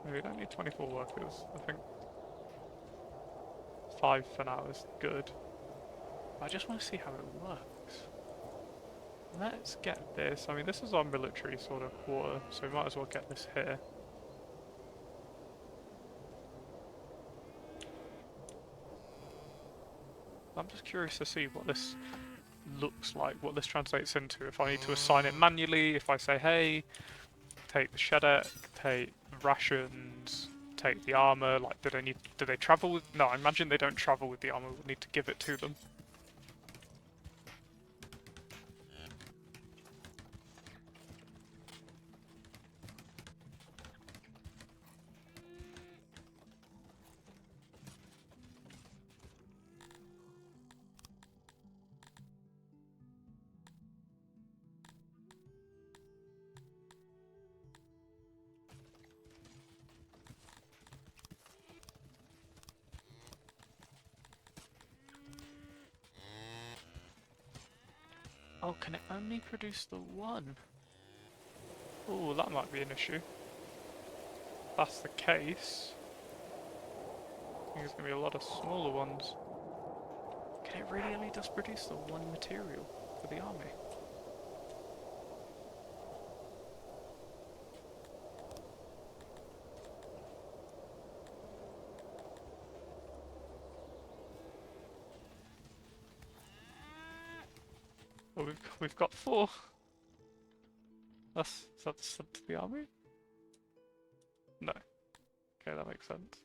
We don't need 24 workers. I think 5 for now is good. I just want to see how it works. Let's get this. I mean, this is our military sort of quarter, so we might as well get this here. I'm just curious to see what this looks like, what this translates into. If I need to assign it manually, if I say, hey, take the Shedek, take rations, take the armor, like, do they travel with, no, I imagine they don't travel with the armor, we'll need to give it to them. Oh, can it only produce the one? Oh, that might be an issue. If that's the case, I think there's going to be a lot of smaller ones. Can it really only just produce the one material for the army? Well, we've got 4. Is that sent to the army? No. Okay, that makes sense.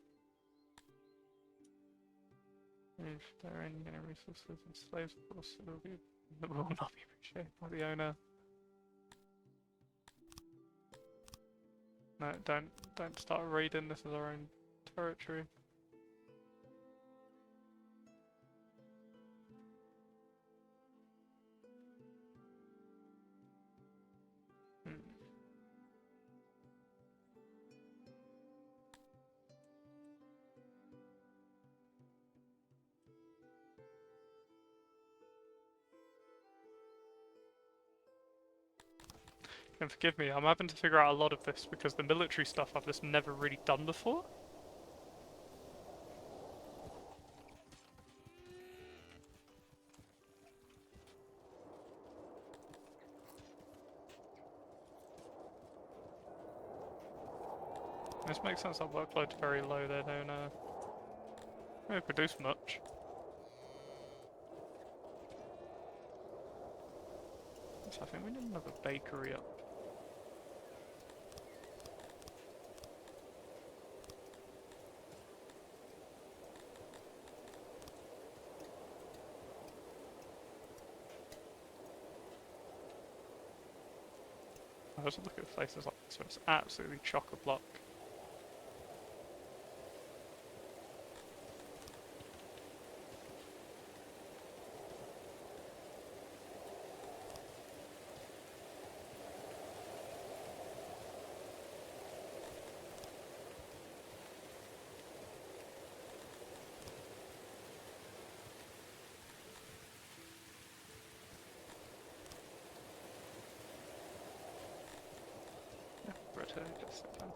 If there are any resources and slaves, of course, it will not be appreciated by the owner. No, don't start raiding. This is our own territory. And forgive me, I'm having to figure out a lot of this because the military stuff I've just never really done before. This makes sense, our workload's very low, they don't produce much. So I think we need another bakery up. I was looking at places like this where it's absolutely chock-a-block. Yeah, red hair, just sit down.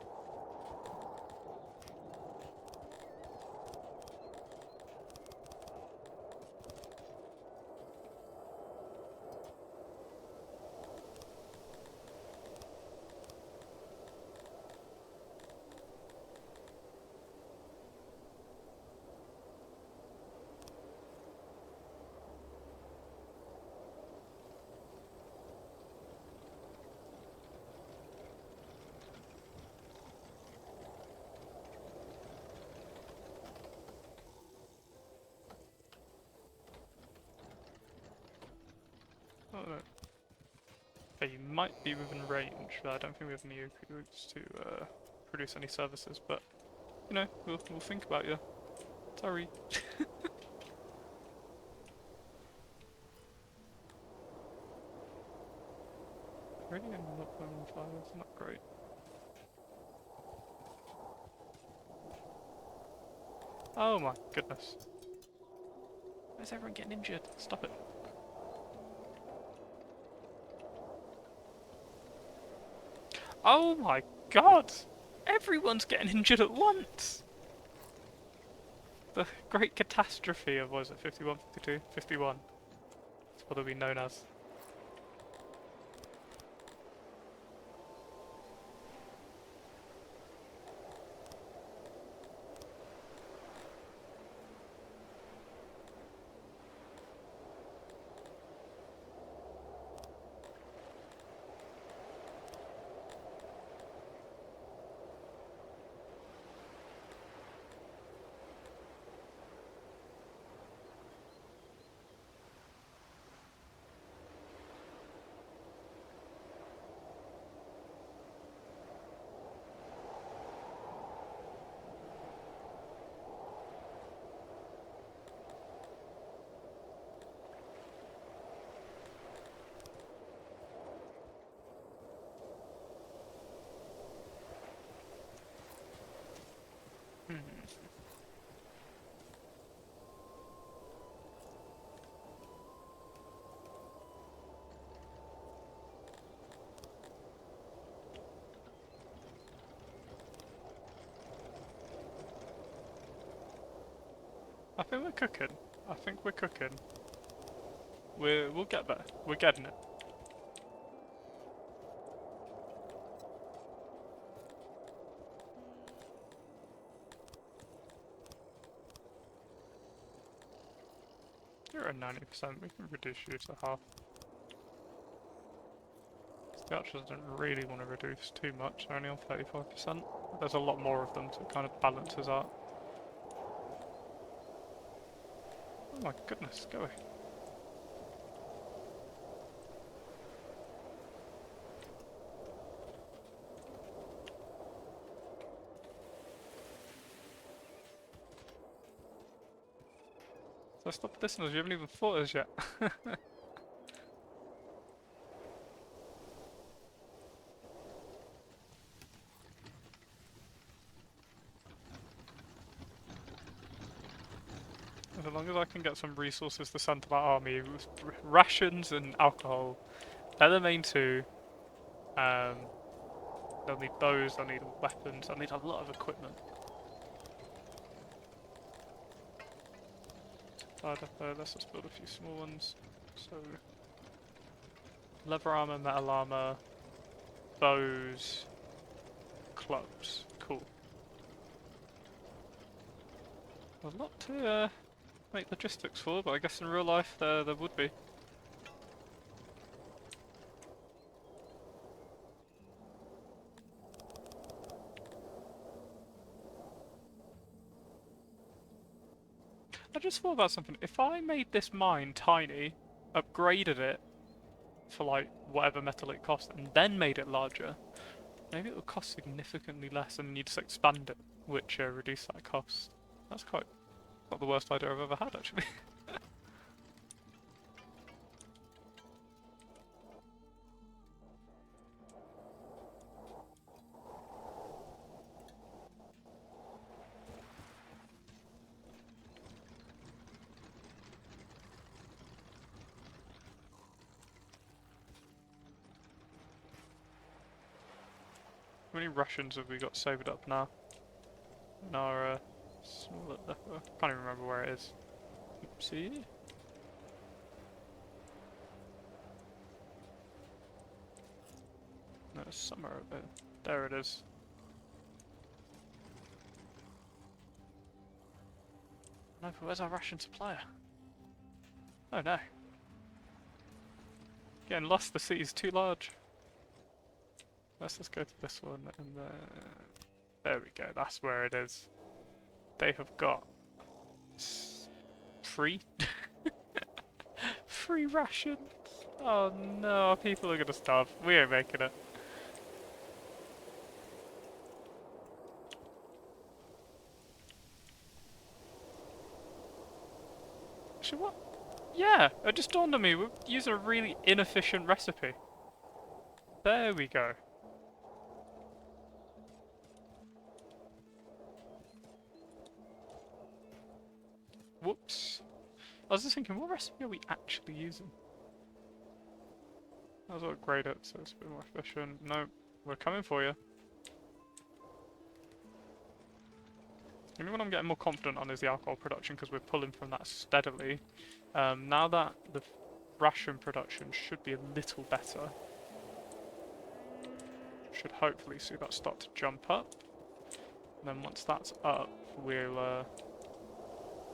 Oh no. Okay, you might be within range, but I don't think we have any opioids to produce any services, but, you know, we'll think about you. Sorry. Really ended up on fire, it's not great. Oh my goodness. Where's everyone getting injured? Stop it. Oh my god! Everyone's getting injured at once! The great catastrophe of, what is it, 51, 52, 51? That's what it'll be known as. Hmm. I think we're cooking. I think we're cooking. We'll get there. We're getting it. You're at 90%, we can reduce you to half. The archers don't really want to reduce too much, they're only on 35%. There's a lot more of them, so it kind of balances out. Oh my goodness, go away. So stop listening, you haven't even fought us yet. As long as I can get some resources to send to that army, rations and alcohol, they're the main two. Um, they'll need bows, they'll need weapons, they'll need a lot of equipment. Let's just build a few small ones. So, leather armor, metal armor, bows, clubs. Cool. A lot to make logistics for, but I guess in real life there would be. I just thought about something. If I made this mine tiny, upgraded it for like whatever metal it cost, and then made it larger, maybe it would cost significantly less, and you just expand it, which reduce that cost. That's quite not the worst idea I've ever had, actually. How many Russians have we got saved up now? In our smaller depot? Can't even remember where it is. Oopsie. No, it's somewhere over there. There it is. No, but where's our Russian supplier? Oh no. Getting lost, the city's too large. Let's just go to this one and there we go, that's where it is. They have got free free rations. Oh no, our people are gonna starve. We ain't making it. Actually, what? Yeah, it just dawned on me. We're using a really inefficient recipe. There we go. Whoops. I was just thinking, what recipe are we actually using? I was upgrade it so it's a bit more efficient. No, we're coming for you. The only one I'm getting more confident on is the alcohol production because we're pulling from that steadily. Now that the ration production should be a little better, should hopefully see that start to jump up. And then once that's up, we'll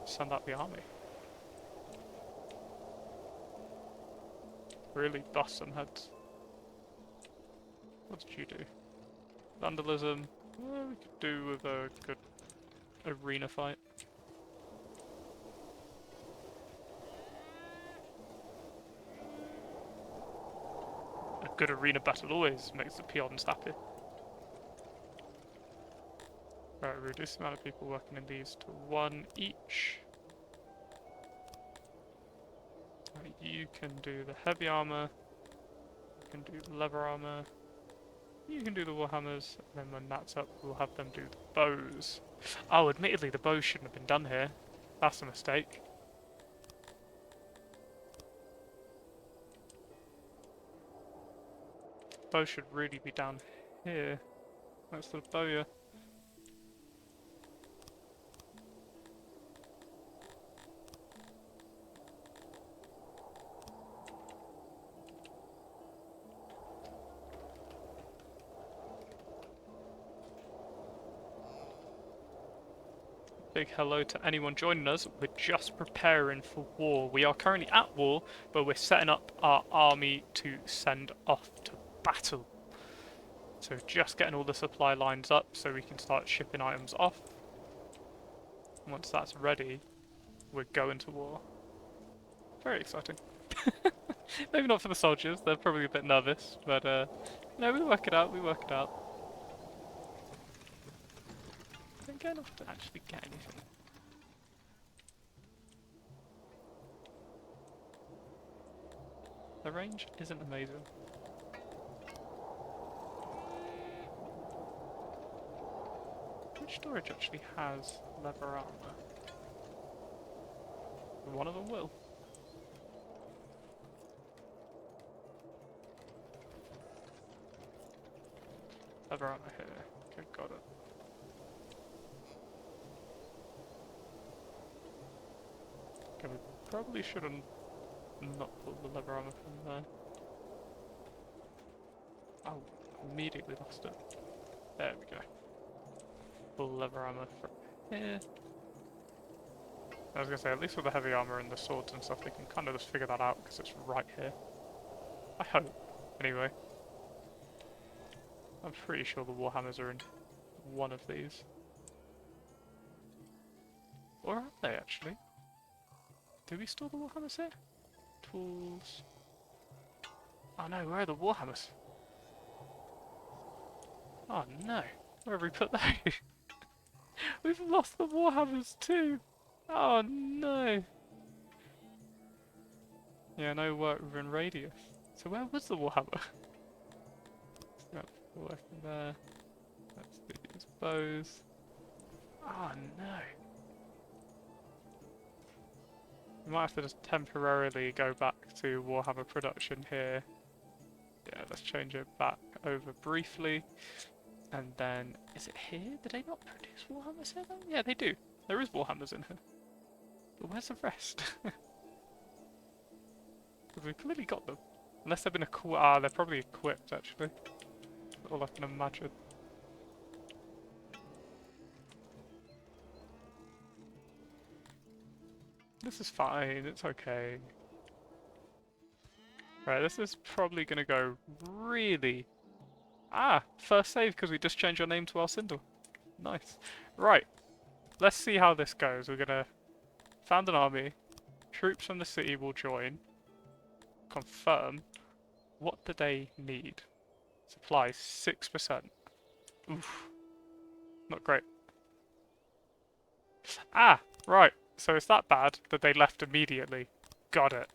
send out the army. Really bust some heads. What did you do? Vandalism. Well, we could do with a good arena fight. A good arena battle always makes the peons happy. Right, reduce the amount of people working in these to 1 each. Right, you can do the heavy armor, you can do the leather armor, you can do the warhammers, and then when that's up we'll have them do the bows. Oh, admittedly the bows shouldn't have been done here. That's a mistake. Bow should really be down here. That's the bowyer. Big hello to anyone joining us. We're just preparing for war. We are currently at war, but we're setting up our army to send off to battle. So just getting all the supply lines up so we can start shipping items off. Once that's ready, we're going to war. Very exciting. Maybe not for the soldiers, they're probably a bit nervous, but no, we work it out, we work it out. I don't get enough to actually get anything. The range isn't amazing. Which storage actually has leather armor? One of them will. Leather armor here. Okay, got it. Okay, we probably shouldn't not pull the leather armor from there. Oh, immediately lost it. There we go. Pull leather armor from here. I was gonna say, at least with the heavy armor and the swords and stuff, they can kind of just figure that out because it's right here. I hope. Anyway. I'm pretty sure the warhammers are in one of these. Or are they actually? Do we store the warhammers here? Tools. Oh no, where are the warhammers? Oh no, where have we put those? We've lost the warhammers too! Oh no! Yeah, no work within radius. So where was the warhammer? That's the weapon there. That's these bows. Oh no! We might have to just temporarily go back to Warhammer production here. Yeah, let's change it back over briefly. And then, is it here? Did they not produce Warhammers here then? Yeah, they do. There is Warhammers in here. But where's the rest? Because we've clearly got them. Unless they've been equipped. Ah, they're probably equipped actually. That's all I can imagine. This is fine, it's okay. Right, this is probably gonna go really... Ah! First save because we just changed our name to Alcindor. Nice. Right, let's see how this goes. We're gonna found an army. Troops from the city will join. Confirm. What do they need? Supplies 6%. Oof. Not great. Ah! Right. So it's that bad that they left immediately. Got it.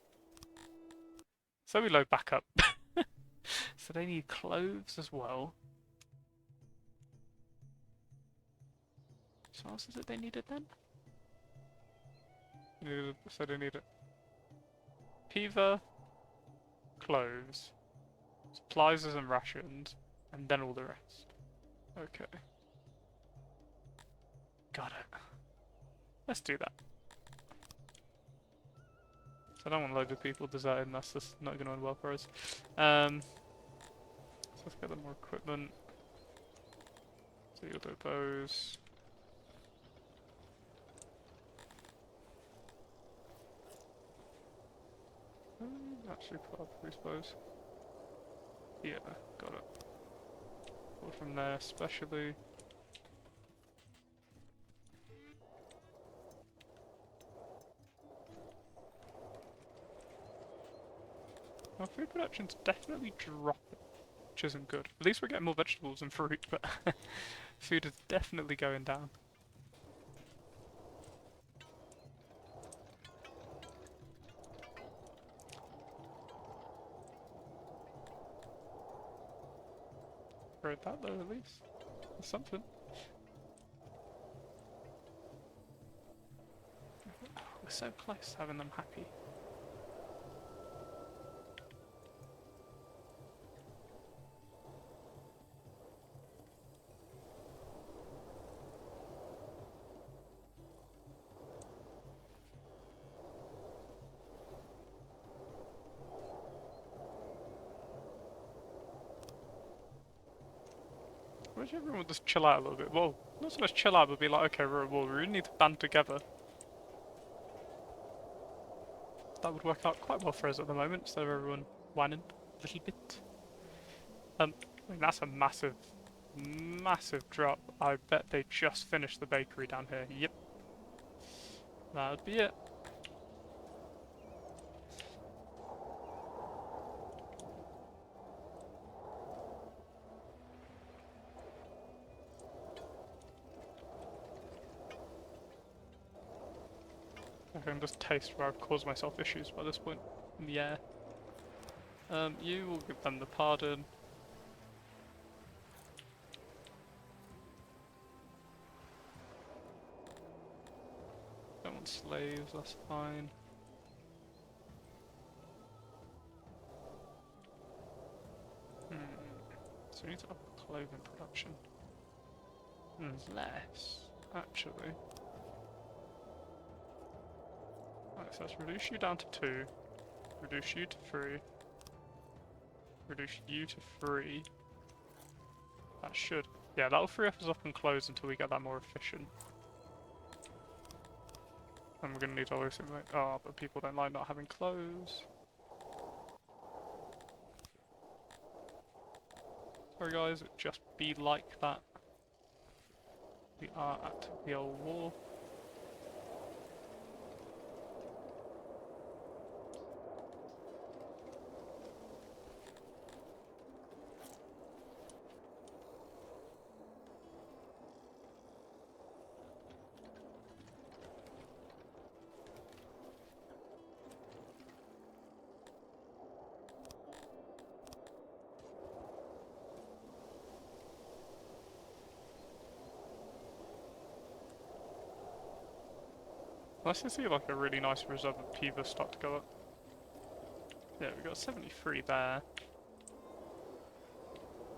So we load back up. So they need clothes as well. So what else is it they needed then? So they needed Peaver, clothes, supplies and rations, and then all the rest. Okay. Got it. Let's do that. So I don't want loads of people deserting, that's just not going to end well for us. So let's get them more equipment. So you'll do bows. Actually put up these bows. Yeah, got it. Pull from there especially. Our food production's definitely dropping, which isn't good. At least we're getting more vegetables and fruit, but food is definitely going down. Read that though, at least. There's something. We're so close to having them happy. I wish everyone would just chill out a little bit. Well, not so much chill out, but be like, okay, well, we really need to band together. That would work out quite well for us at the moment, instead of everyone whining a little bit. I mean, that's a massive, massive drop. I bet they just finished the bakery down here. Yep. That would be it. I can just taste where I've caused myself issues by this point in the air. You will give them the pardon. Don't want slaves, that's fine. So we need to up clothing production. Unless, actually... Right, so let's reduce you down to 2, reduce you to 3, reduce you to 3. That should... Yeah, that'll free us up on clothes until we get that more efficient. And we're going to need obviously like... Oh, but people don't like not having clothes. Sorry guys, it just be like that. We are at the old war. Unless I see like a really nice reserve of Peever start to go up. Yeah, we got 73 there.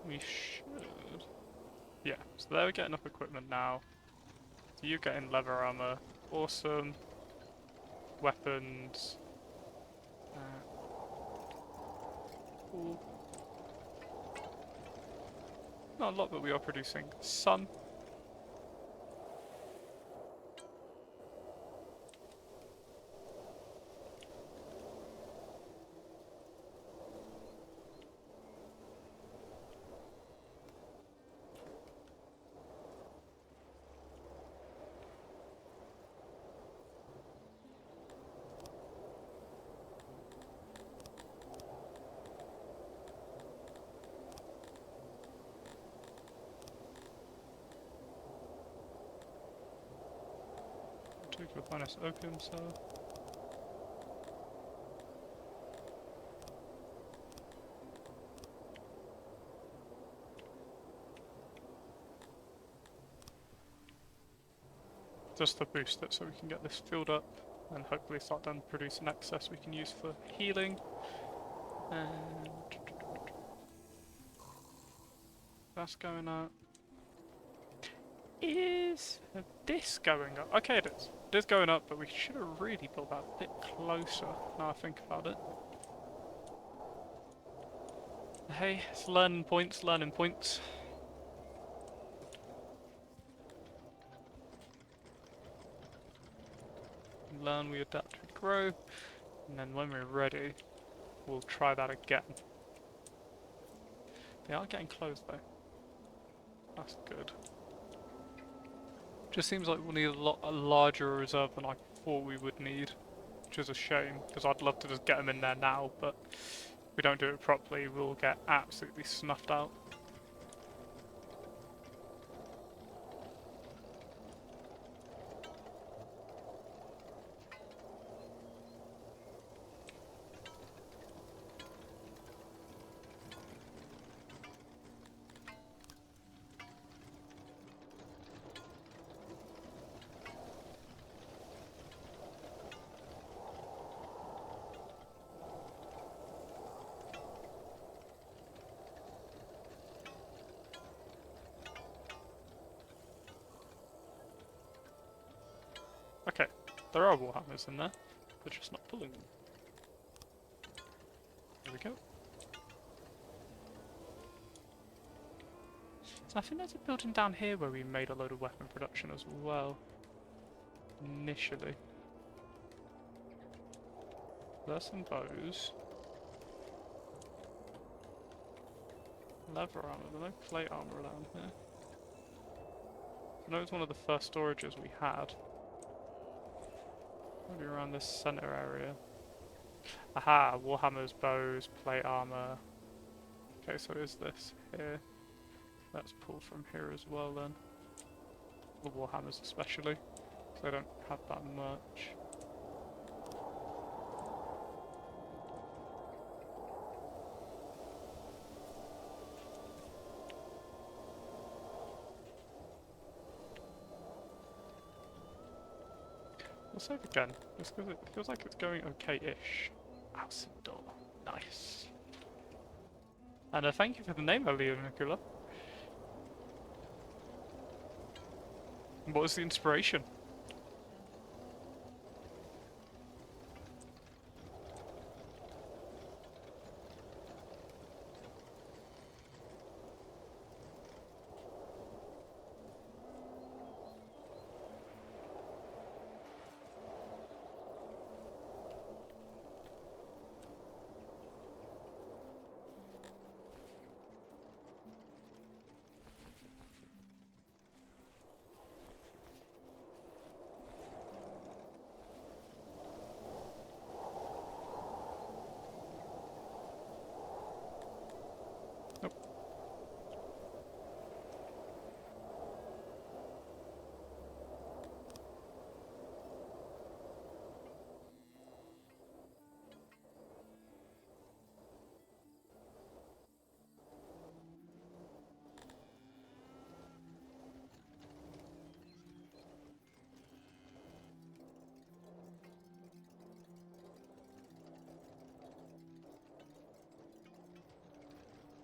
We should... Yeah, so there we get enough equipment now. So you're getting leather armor. Awesome. Weapons. Cool. Not a lot, but we are producing some. Took with minus opium, so... Just to boost it so we can get this filled up and hopefully start then producing excess we can use for healing. And that's going up. Is this going up? Okay, it is. It is going up, but we should have really built that a bit closer now I think about it. Hey, it's learning points, learning points. Learn, we adapt, we grow, and then when we're ready, we'll try that again. They are getting close though. That's good. Just seems like we'll need a larger reserve than I thought we would need, which is a shame, because I'd love to just get them in there now, but if we don't do it properly, we'll get absolutely snuffed out. Okay, there are warhammers in there, they're just not pulling them. There we go. So I think there's a building down here where we made a load of weapon production as well. Initially. There's some bows. Leather armor, there's no plate armor around here. I know it's one of the first storages we had. Maybe around this center area. Aha! Warhammers, bows, plate armor. Okay, so is this here? Let's pull from here as well then. The warhammers especially, because I don't have that much. We'll save again, just because it feels like it's going okay-ish. House door. Nice. And thank you for the name, Elio Nicola. What was the inspiration?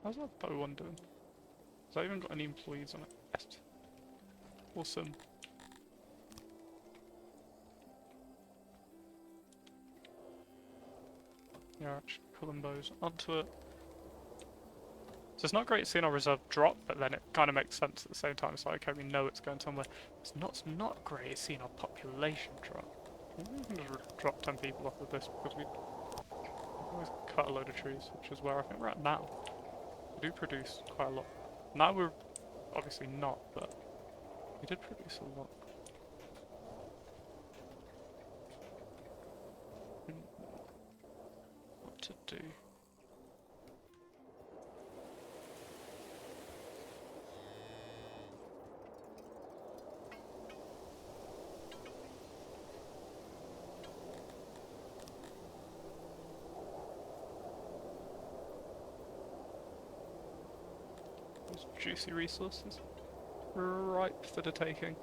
How's that bow one doing? Has that even got any employees on it? Yes. Awesome. Yeah, actually, Columbos onto it. So it's not great seeing our reserve drop, but then it kind of makes sense at the same time. It's like, okay, we know it's going somewhere. It's not great seeing our population drop. Maybe we can just drop 10 people off of this because we always cut a load of trees, which is where I think we're at now. We do produce quite a lot. Now we're obviously not, but we did produce a lot. What to do? Those juicy resources. Ripe for the taking.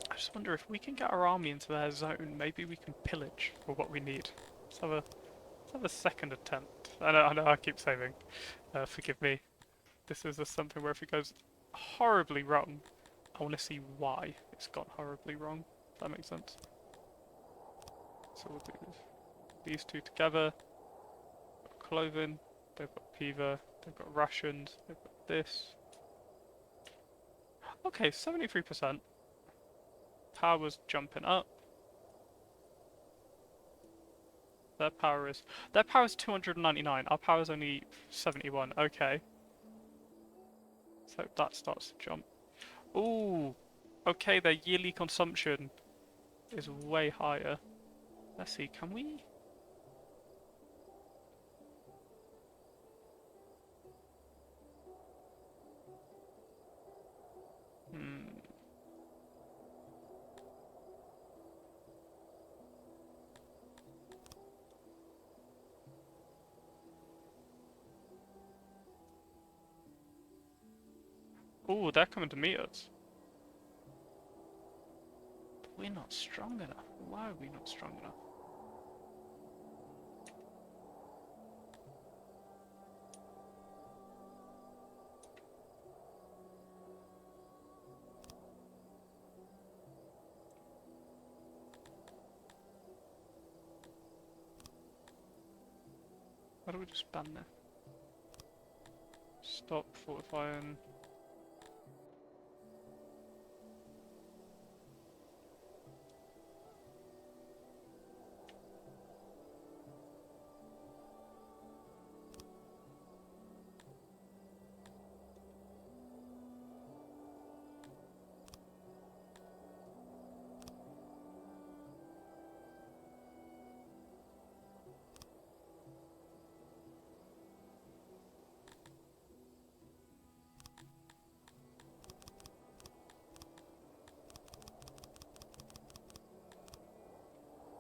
I just wonder if we can get our army into their zone, maybe we can pillage for what we need. Let's have a second attempt. I know I keep saving. Forgive me. This is just something where if it goes horribly wrong, I want to see why it's gone horribly wrong. If that makes sense. So we'll do these two together. Clothing. They've got Piva. They've got rations. They've got this. Okay, 73%. Power's jumping up. Their power is 299. Our power is only 71. Okay. So that starts to jump. Ooh. Okay, their yearly consumption is way higher. Let's see, can we? Ooh, they're coming to meet us. But we're not strong enough. Why are we not strong enough? Why don't we just ban there? Stop fortifying.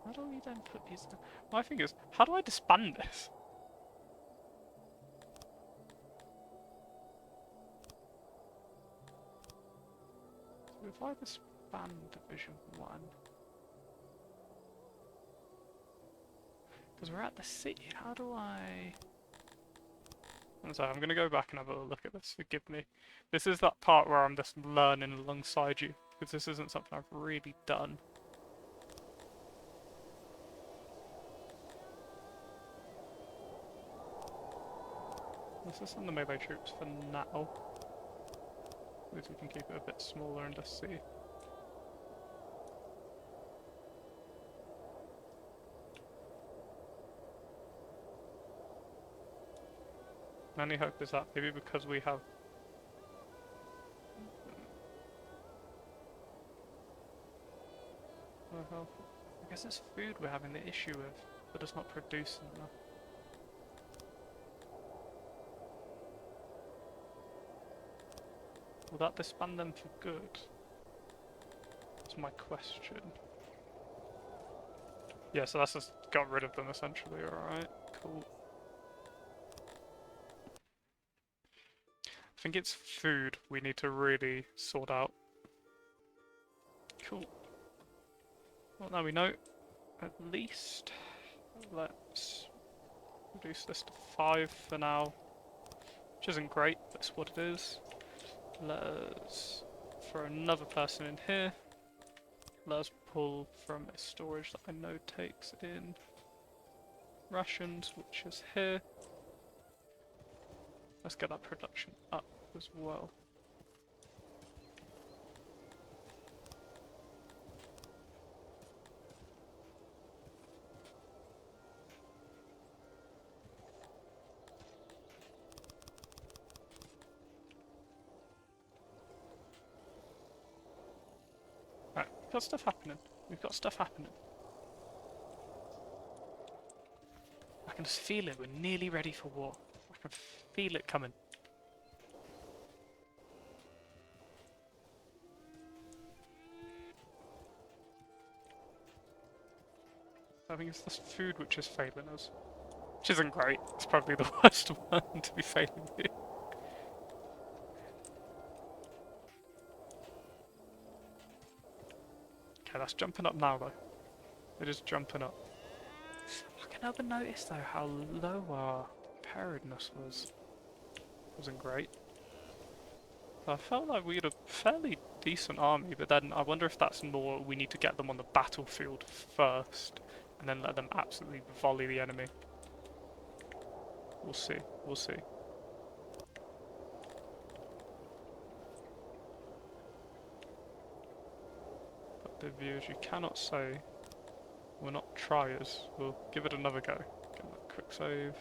How do we then put these? My thing is, how do I disband this? So if I disband Division 1, Because we're at the city. How do I... I'm sorry, I'm going to go back and have a look at this. Forgive me. This is that part where I'm just learning alongside you. Because this isn't something I've really done. Let's just send the melee troops for now. At least we can keep it a bit smaller and just see. My only hope is that maybe because we have... Well, I guess it's food we're having the issue with, but it's not producing enough. Will that disband them for good? That's my question. Yeah, so that's just got rid of them essentially, alright, cool. I think it's food we need to really sort out. Cool. Well, now we know, at least. Let's reduce this to 5 for now, which isn't great, that's what it is. Let us throw another person in here. Let us pull from a storage that I know takes in rations, which is here. Let's get that production up as well. Right, we've got stuff happening. We've got stuff happening. I can just feel it. We're nearly ready for war. I can feel it coming. I think it's this food which is failing us. Which isn't great. It's probably the worst one to be failing here. Okay, that's jumping up now though. It is jumping up. I can never notice though how low our preparedness was. Wasn't great. I felt like we had a fairly decent army, but then I wonder if that's more we need to get them on the battlefield first, and then let them absolutely volley the enemy. We'll see, we'll see. But the viewers, you cannot say we're not triers. We'll give it another go. Get that quick save.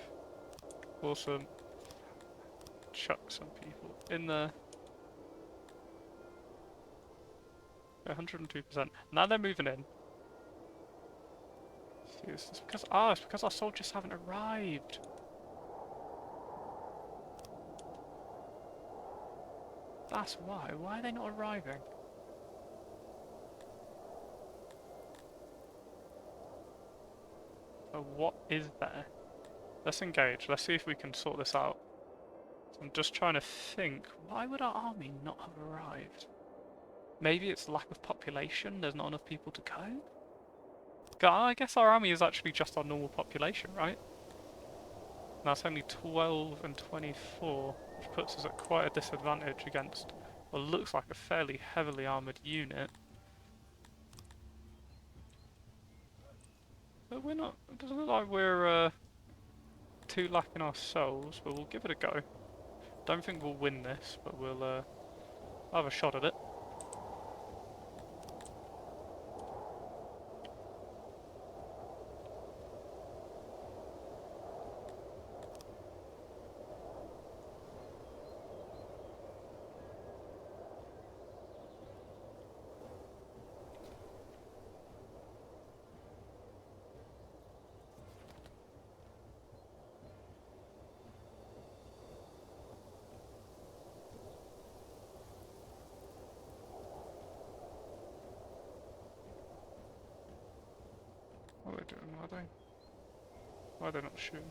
Awesome. Chuck some people in there. 102%. Now they're moving in. See, it's because it's because our soldiers haven't arrived. That's why. Why are they not arriving? But what is there? Let's engage. Let's see if we can sort this out. I'm just trying to think. Why would our army not have arrived? Maybe it's lack of population. There's not enough people to go. I guess our army is actually just our normal population, right? And that's only 12 and 24, which puts us at quite a disadvantage against what looks like a fairly heavily armoured unit. But we're not. It doesn't look like we're too lacking ourselves, but we'll give it a go. Don't think we'll win this, but we'll have a shot at it. What are they doing? Are they? Why are they not shooting?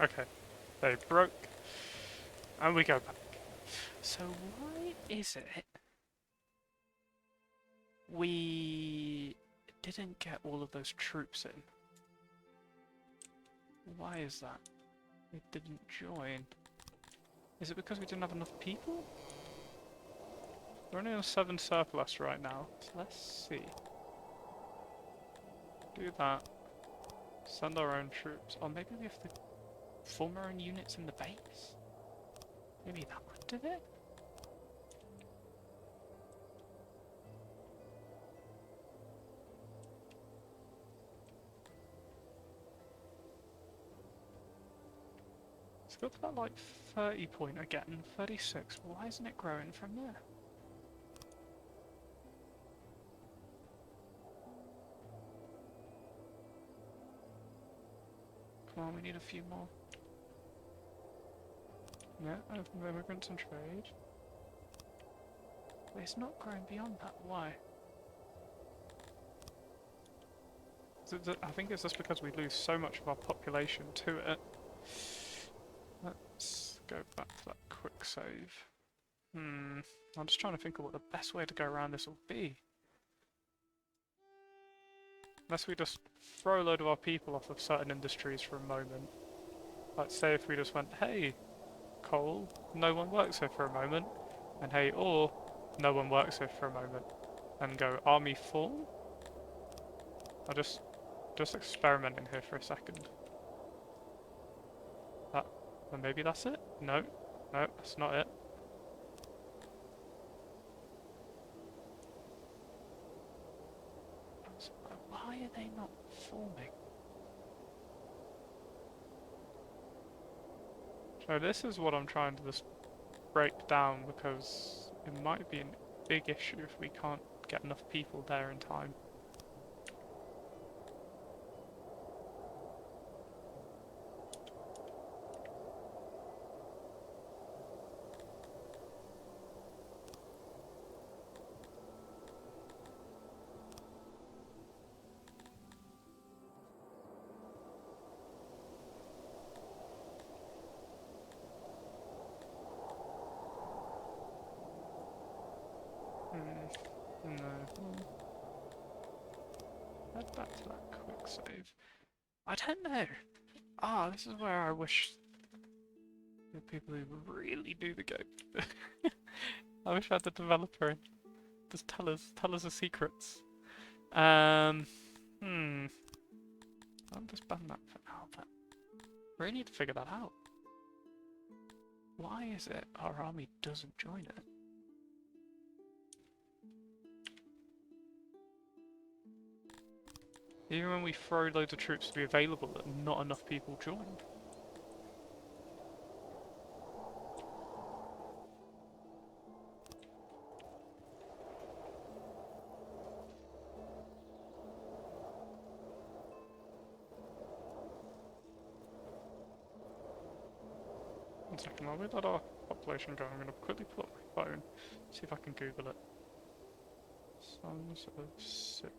Okay, they broke, and we go back. So why is it we didn't get all of those troops in? Why is that? They didn't join. Is it because we didn't have enough people? We're only on 7 surplus right now, so let's see. Do that. Send our own troops. Or maybe we have to form our own units in the base? Maybe that would do it? It's got to that like 30 point again, 36. Why isn't it growing from there? Come on, we need a few more. Yeah, open immigrants and trade. But it's not growing beyond that. Why? I think it's just because we lose so much of our population to it. Let's go back to that quick save. I'm just trying to think of what the best way to go around this will be. Unless we just throw a load of our people off of certain industries for a moment. Like say if we just went, hey, coal, no one works here for a moment. And hey, ore, no one works here for a moment. And go army form? I'll just experimenting here for a second. Then maybe that's it? No, that's not it. So why are they not forming? So this is what I'm trying to just break down because it might be a big issue if we can't get enough people there in time. No. Head back to that quick save. I don't know. This is where I wish the people who really do the game. I wish I had the developer in. Just tell us the secrets. I'll just ban that for now, but we really need to figure that out. Why is it our army doesn't join it? Even when we throw loads of troops to be available, not enough people join. One second, while we let our population go, I'm going to quickly pull up my phone, see if I can Google it. Sons of Six.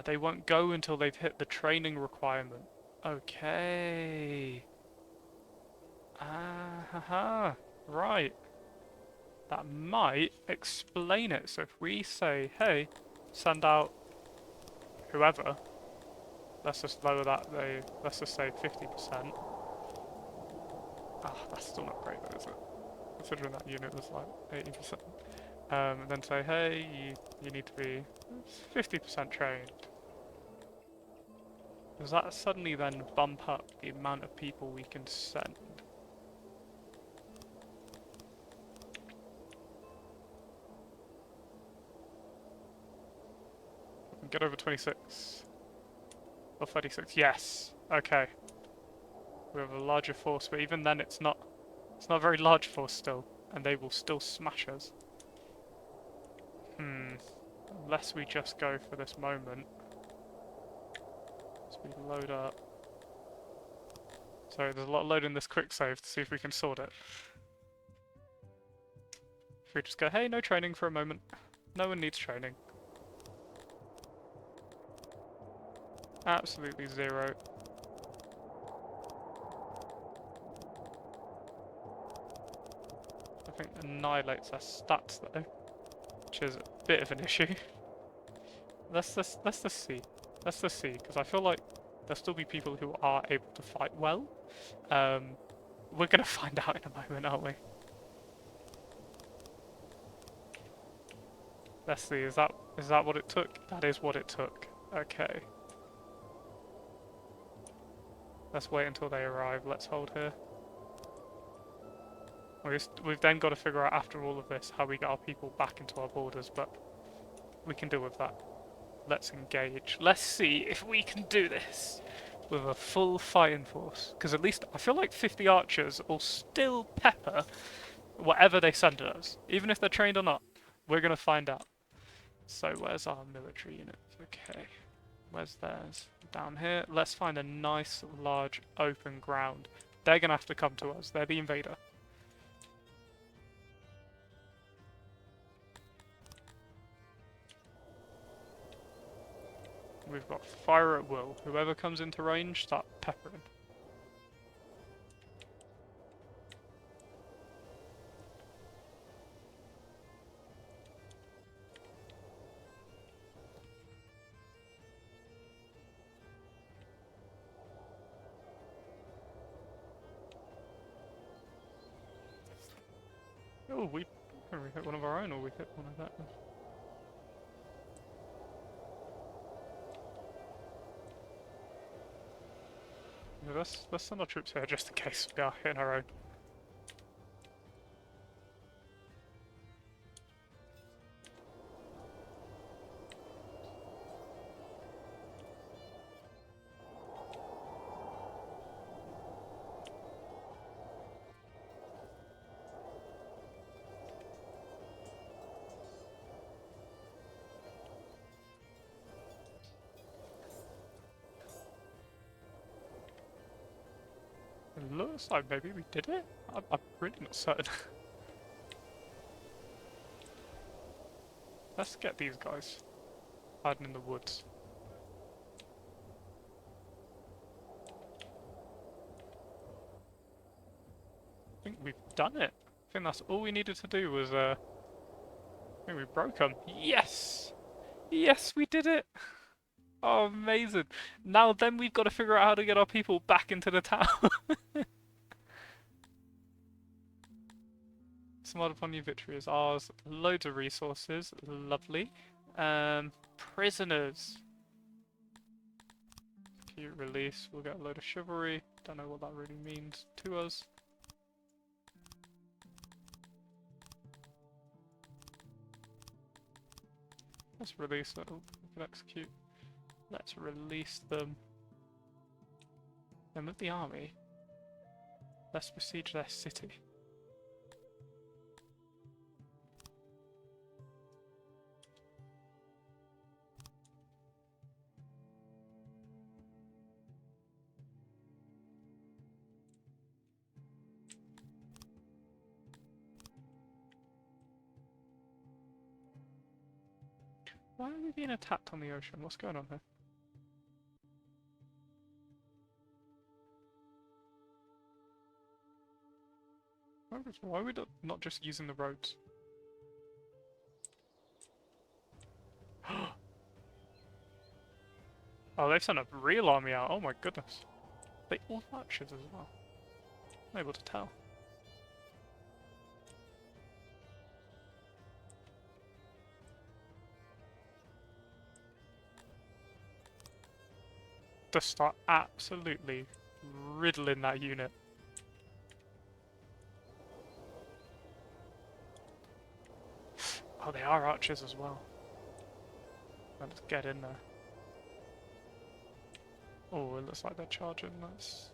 They won't go until they've hit the training requirement. Okay. Right. That might explain it. So if we say, hey, send out whoever, let's just lower that, let's just say 50%. That's still not great though, is it? Considering that unit was like 80%. And then say, hey, you need to be 50% trained. Does that suddenly then bump up the amount of people we can send? Get over 26. Or 36. Yes. Okay. We have a larger force, but even then it's not a very large force still, and they will still smash us. Unless we just go for this moment. we load up. Sorry, there's a lot of loading this quick save to see if we can sort it. If we just go, hey, no training for a moment. No one needs training. Absolutely zero. I think annihilates our stats though, which is a bit of an issue. Let's just see. Let's just see, because I feel like there'll still be people who are able to fight well. We're gonna find out in a moment, aren't we? Let's see, is that what it took? That is what it took. Okay. Let's wait until they arrive. Let's hold here. We've then got to figure out after all of this how we get our people back into our borders, but we can deal with that. Let's engage. Let's see if we can do this with a full fighting force. Because at least I feel like 50 archers will still pepper whatever they send at us. Even if they're trained or not. We're going to find out. So where's our military units? Okay. Where's theirs? Down here. Let's find a nice, large, open ground. They're going to have to come to us. They're the invader. We've got fire at will. Whoever comes into range, start peppering. Oh, we hit one of our own, or we hit one of that. Yeah, let's send our troops here just in case we are hitting our own. It looks like maybe we did it? I'm really not certain. Let's get these guys hiding in the woods. I think we've done it. I think that's all we needed to do was, I think we broke them. Yes! Yes, we did it! Oh, amazing. Now then we've got to figure out how to get our people back into the town. Smart upon you, victory is ours. Loads of resources. Lovely. Prisoners. Cute release. We'll get a load of chivalry. Don't know what that really means to us. Let's release it. Oh, we can execute. Let's release them. Then with the army, let's besiege their city. Why are we being attacked on the ocean? What's going on here? Why are we not just using the roads? Oh, they've sent a real army out. Oh my goodness. They all archers as well. I'm able to tell. Just start absolutely riddling that unit. Oh, they are archers as well. Let's get in there. Oh, it looks like they're charging. Let's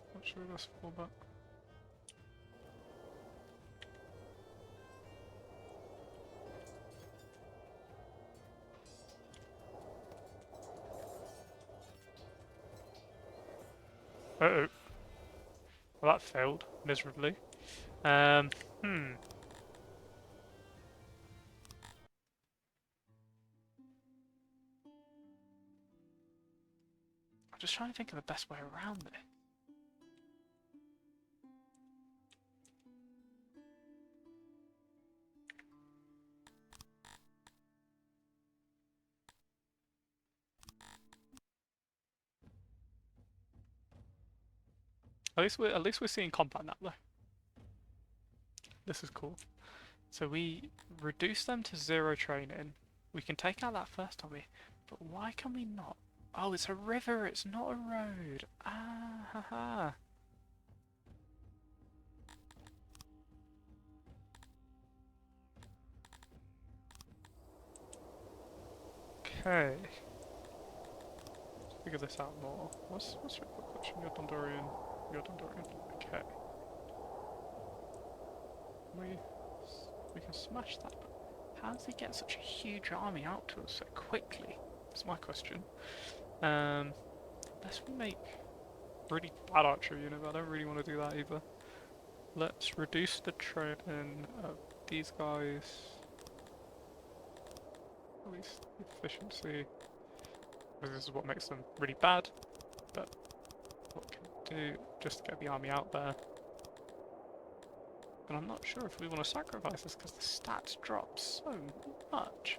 fall back. Uh-oh. Well, that failed miserably. Um, hmm. I'm just trying to think of the best way around this. At least we're seeing combat now though. This is cool. So we reduce them to 0 training. We can take out that first army, but why can we not? Oh, it's a river, it's not a road. Ah, ha, ha. Okay. Let's figure this out more. What's your question? You're Dondorian. You're Dondorian. Okay. We can smash that. How does he get such a huge army out to us so quickly? That's my question. Unless we make really bad archery unit, but I don't really want to do that either. Let's reduce the training of these guys. At least efficiency. Because this is what makes them really bad. But what we can do just to get the army out there. And I'm not sure if we want to sacrifice this because the stats drop so much.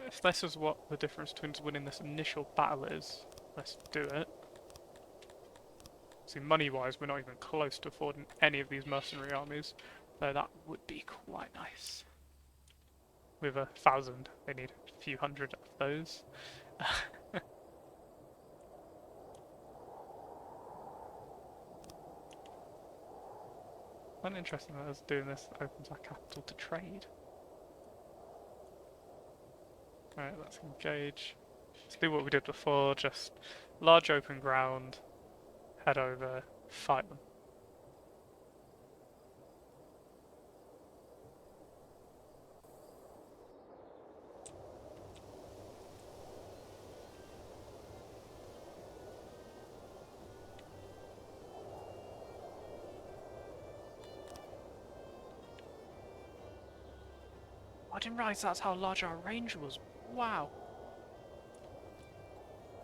If this is what the difference between winning this initial battle is, let's do it. See, money-wise, we're not even close to affording any of these mercenary armies, though that would be quite nice. With 1,000, they need a few hundred of those. One interesting that us doing this opens our capital to trade. Right, let's engage. Let's do what we did before, just large open ground, head over, fight them. I didn't realise that's how large our range was. Wow.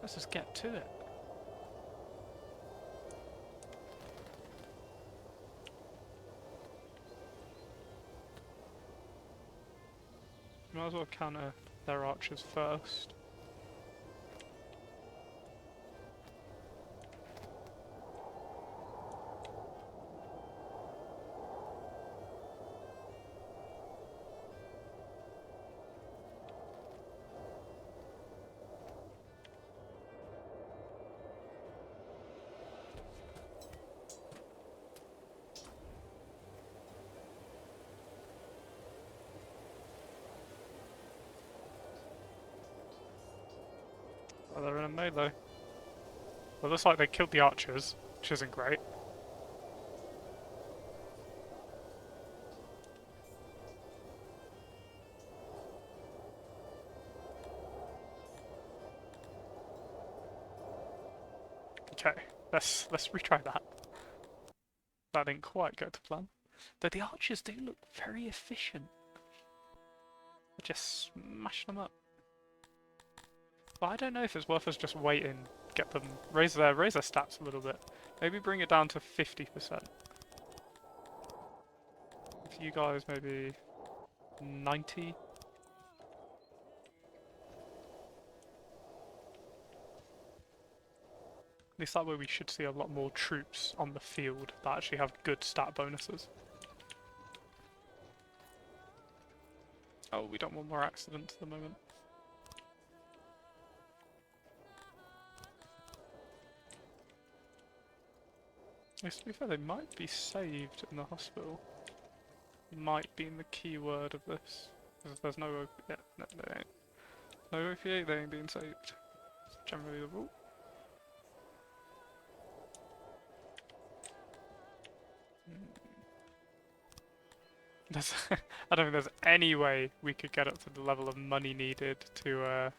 Let's just get to it. Might as well counter their archers first. Oh, they're in a melee. Well, looks like they killed the archers, which isn't great. Okay, let's retry that. That didn't quite go to plan. Though the archers do look very efficient. I just smash them up. But I don't know if it's worth us just waiting, get them raise their stats a little bit. Maybe bring it down to 50%. If you guys maybe 90. At least that way we should see a lot more troops on the field that actually have good stat bonuses. Oh, we don't want more accidents at the moment. Yes, to be fair, they might be saved in the hospital. Might be in the key word of this. There's no OP. Yeah, no, they ain't. No OPA, they ain't being saved. It's generally the rule. I don't think there's any way we could get up to the level of money needed to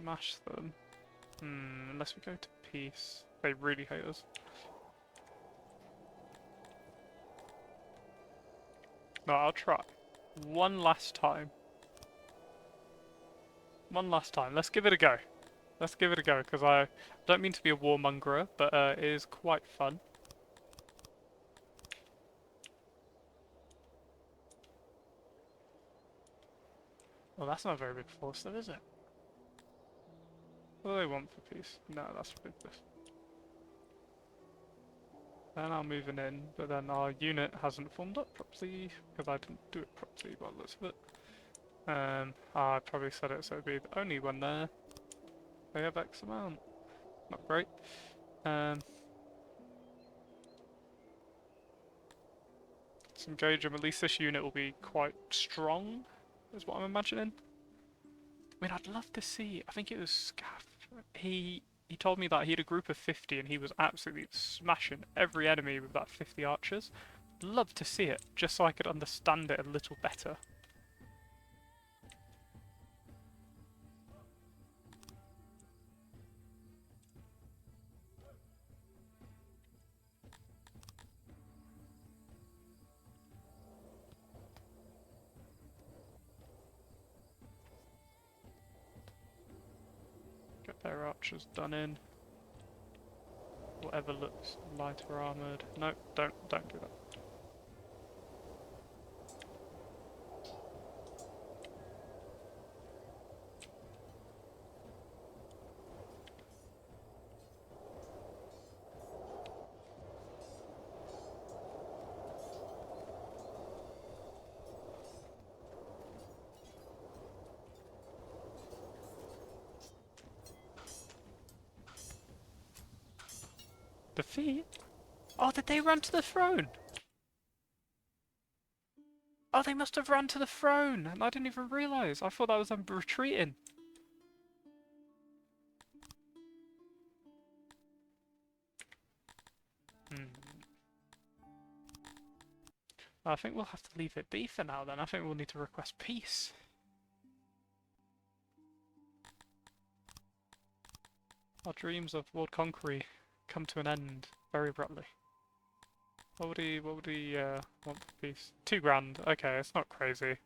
smash them. Unless we go to peace. They really hate us. No, I'll try. One last time. One last time. Let's give it a go. Let's give it a go, because I don't mean to be a warmongerer, but it is quite fun. Well, that's not a very big force, though, is it? What do they want for peace? No, that's ridiculous. Then I'm moving in, but then our unit hasn't formed up properly, because I didn't do it properly by the looks of it. I probably said it so it'd be the only one there. They have X amount. Not great. Let's engage them. At least this unit will be quite strong, is what I'm imagining. I mean, I'd love to see. I think it was Scaff. He told me that he had a group of 50 and he was absolutely smashing every enemy with that 50 archers. Love to see it, just so I could understand it a little better. Get their archers done in. Whatever looks lighter armoured. No, don't do that. Defeat? Oh, did they run to the throne? Oh, they must have run to the throne, and I didn't even realise. I thought that was them retreating. I think we'll have to leave it be for now then. I think we'll need to request peace. Our dreams of world conquering come to an end very abruptly. What would he want for peace? 2 grand. Okay, it's not crazy.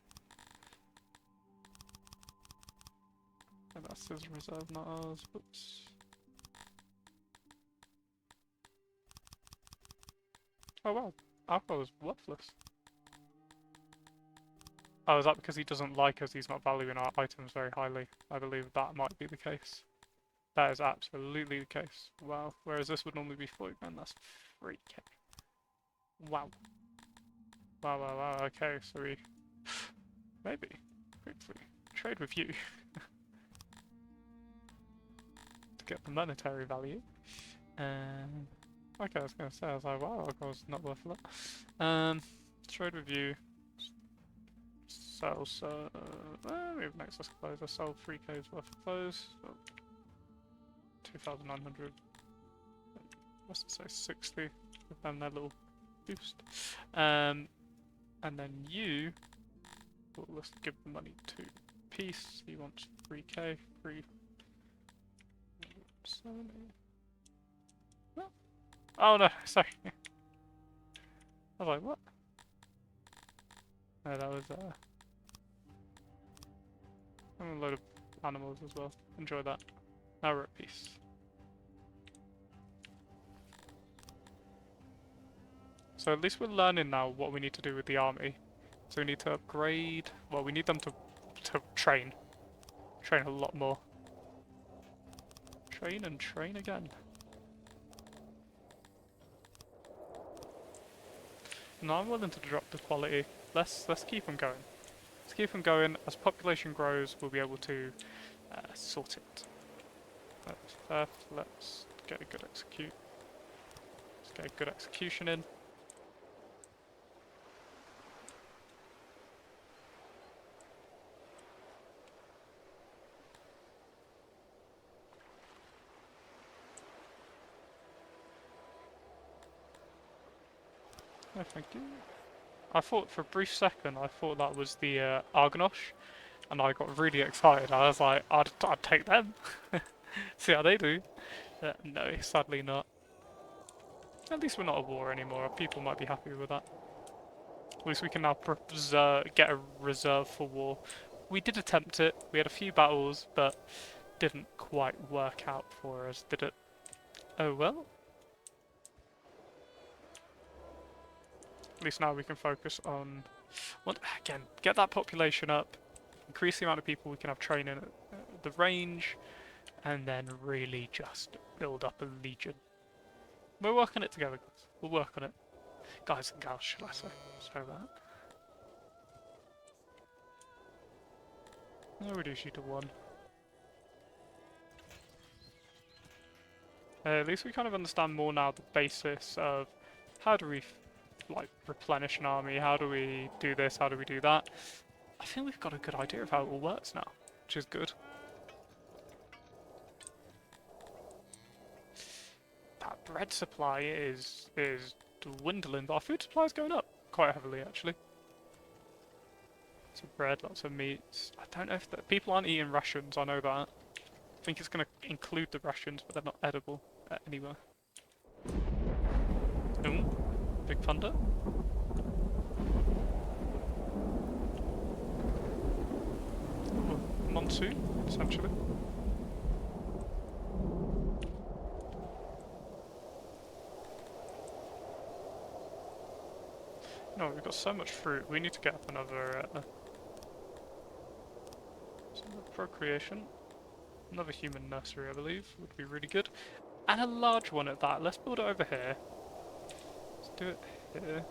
And that's his reserve, not ours. Oops. Oh wow, alcohol is worthless. Oh, is that because he doesn't like us? He's not valuing our items very highly. I believe that might be the case. That is absolutely the case. Wow. Whereas this would normally be 40 grand, that's 3k. Wow. Wow, wow, wow. Okay, so we maybe quickly trade with you to get the monetary value. Okay, I was gonna say, I was like, wow, alcohol's not worth a lot. Trade with you. Sell, so we have an excess clothes. I sell 3k's worth of clothes. So 2,900. What's it say? 60. Give them their little boost. And then you. Well, let's give the money to Peace. He wants 3k. 370. Oh no, sorry. I was like, what? No, that was a load of animals as well. Enjoy that. Now we're at peace. So at least we're learning now what we need to do with the army. So we need to upgrade. Well, we need them to train. Train a lot more. Train and train again. No, I'm willing to drop the quality. Let's keep them going. Let's keep them going. As population grows, we'll be able to sort it. Let's get a good execute. Let's get a good execution in. No, thank you. I thought for a brief second, I thought that was the Argonosh, and I got really excited. I was like, I'd take them. See how they do. No, sadly not. At least we're not at war anymore. People might be happy with that. At least we can now get a reserve for war. We did attempt it. We had a few battles, but didn't quite work out for us, did it? Oh well. At least now we can focus on, well, again, get that population up, increase the amount of people we can have training at the range, and then really just build up a legion. We're working it together, guys. We'll work on it. Guys and gals, shall I say? So that. I'll reduce you to 1. At least we kind of understand more now the basis of how do we like replenish an army, how do we do this, how do we do that. I think we've got a good idea of how it all works now, which is good. That bread supply is dwindling, but our food supply is going up quite heavily actually. Lots of bread, lots of meats. I don't know if people aren't eating rations, I know that. I think it's going to include the rations, but they're not edible anywhere. Ooh, big thunder. Ooh, monsoon, essentially. No, we've got so much fruit. We need to get up another procreation. Another human nursery, I believe, would be really good. And a large one at that. Let's build it over here. Let's do it here.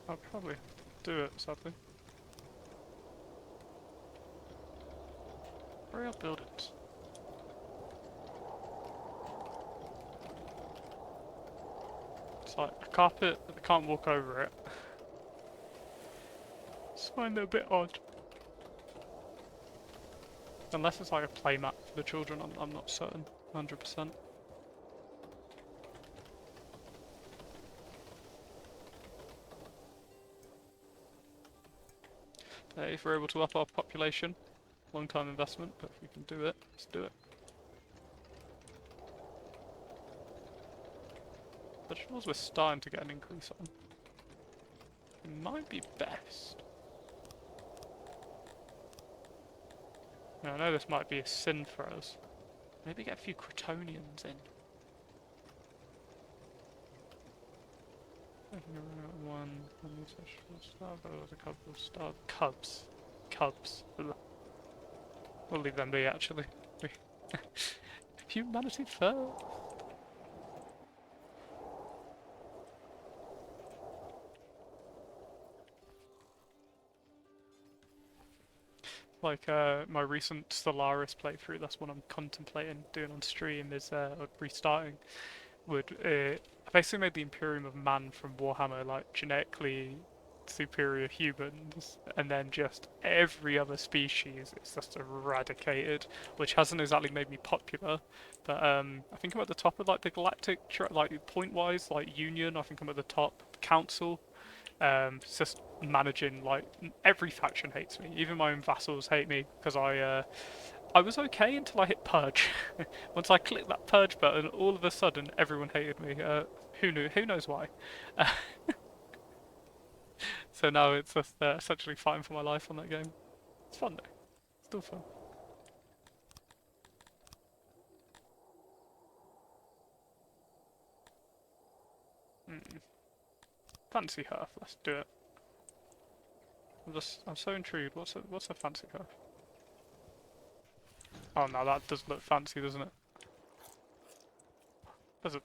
I'll probably do it, sadly. Hurry up, build it. It's like a carpet, but they can't walk over it. Just find it a bit odd. Unless it's like a play mat for the children, I'm not certain, 100%. If we're able to up our population, long-term investment, but if we can do it, let's do it. Vegetables we're starting to get an increase on. It might be best. Now, I know this might be a sin for us. Maybe get a few Crotonians in. One vegetable starve, there's a couple of starve. Cubs. We'll leave them be, actually. Humanity first. Like my recent Stellaris playthrough, that's what I'm contemplating doing on stream, is restarting. I basically made the Imperium of Man from Warhammer like genetically superior humans, and then just every other species is just eradicated, which hasn't exactly made me popular. But I think I'm at the top of like the galactic, like point-wise, like Union. I think I'm at the top. Council. It's just managing like every faction hates me. Even my own vassals hate me because I was okay until I hit purge. Once I clicked that purge button, all of a sudden everyone hated me. Who knew? Who knows why? so now it's just essentially fighting for my life on that game. It's fun though. Still fun. Hmm. Fancy Hearth, let's do it. I'm so intrigued. What's a fancy Hearth? Oh no, that does look fancy, doesn't it?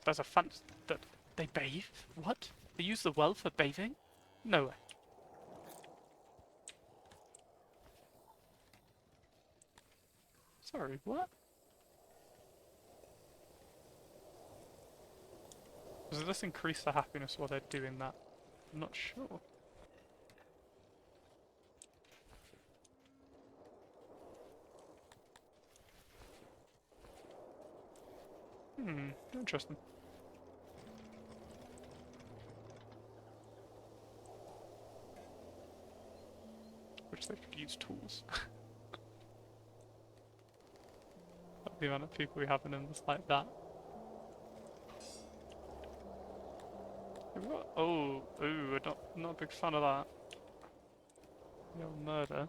There's a fancy that they bathe. What? They use the well for bathing? No way. Sorry, what? Does this increase the happiness while they're doing that? I'm not sure. Interesting. Which they could use tools. The amount of people we have in this like that. Oh, ooh, we're not a big fan of that. The old murder.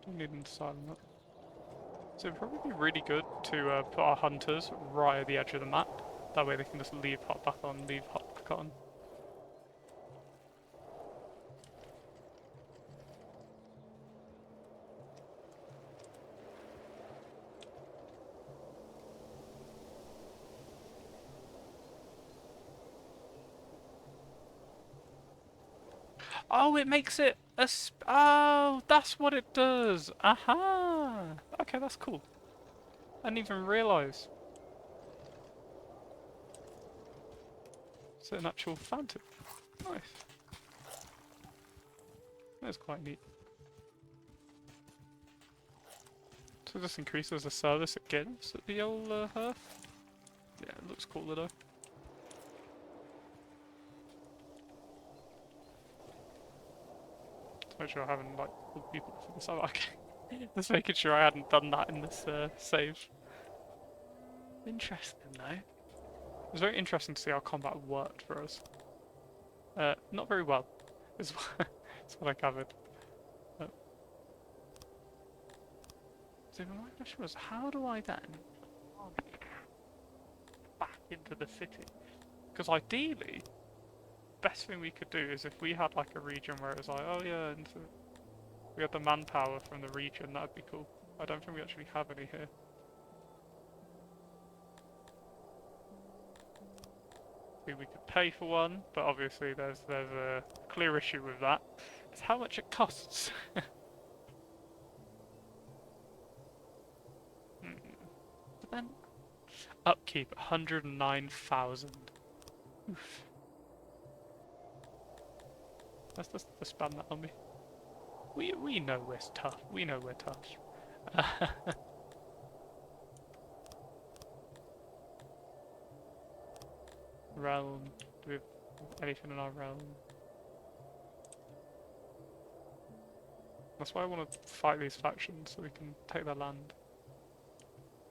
Don't need an asylum up. So it'd probably be really good to put our hunters right at the edge of the map. That way they can just leave, hop back on, leave, hop back on. Oh, it makes it a oh, that's what it does. Aha. Okay, that's cool. I didn't even realise. It's an actual fountain. Nice. That's quite neat. So this increases the service it gives at the old hearth. Yeah, it looks cooler though. To make sure I haven't like pulled people for this. Okay. Just making sure I hadn't done that in this save. Interesting though. It was very interesting to see how combat worked for us. Not very well, is what I gathered. So my question was, how do I then back into the city? Because ideally, best thing we could do is if we had like a region where it was like, oh yeah, and so we had the manpower from the region, that'd be cool. I don't think we actually have any here. We could pay for one, but obviously there's a clear issue with that. It's how much it costs. But then upkeep 109,000. Oof. Let's just spam that on me. We know we're tough. We know we're tough. Realm. Do we have anything in our realm? That's why I want to fight these factions so we can take their land.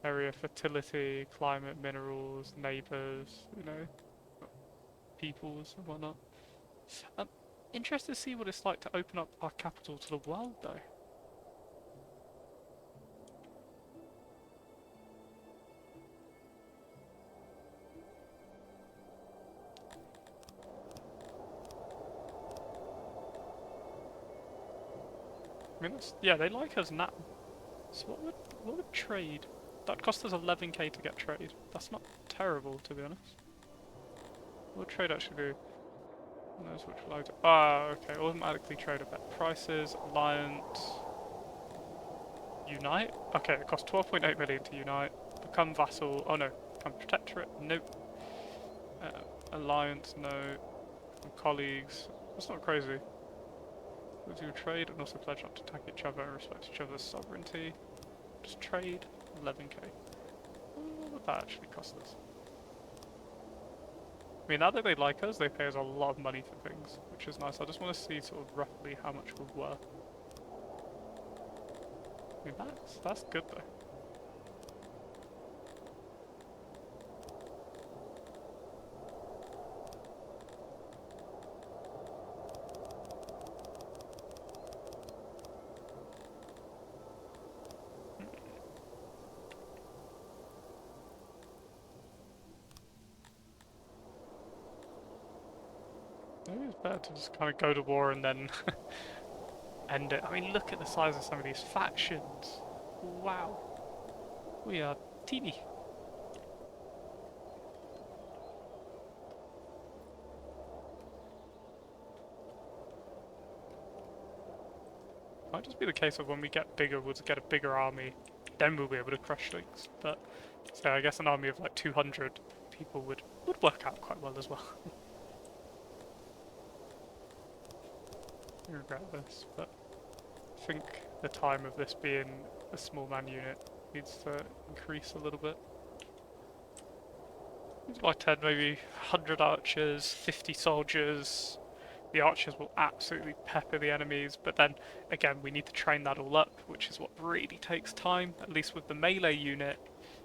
Area, fertility, climate, minerals, neighbours, you know, peoples and whatnot. I'm interested to see what it's like to open up our capital to the world though. I mean, yeah, they like us now. So what would trade? That cost us 11k to get trade. That's not terrible, to be honest. What would trade actually do? Who knows which load? Ah, okay. Automatically trade at better prices. Alliance. Unite? Okay, it costs 12.8 million to unite. Become vassal. Oh no. Become protectorate? Nope. Alliance? No. Become colleagues. That's not crazy. We'll do trade and also pledge not to attack each other and respect each other's sovereignty. Just trade. 11k. What would that actually cost us? I mean, now that they like us, they pay us a lot of money for things, which is nice. I just want to see sort of roughly how much we're worth. I mean, that's good though. maybe it's better to just kind of go to war and then end it. I mean, look at the size of some of these factions. Wow. We are teeny. Might just be the case of when we get bigger, we'll just get a bigger army, then we'll be able to crush things. But so I guess an army of like 200 people would work out quite well as well. I regret this, but I think the time of this being a small man unit needs to increase a little bit. Like 10, maybe 100 archers, 50 soldiers. The archers will absolutely pepper the enemies, but then again we need to train that all up, which is what really takes time. At least with the melee unit,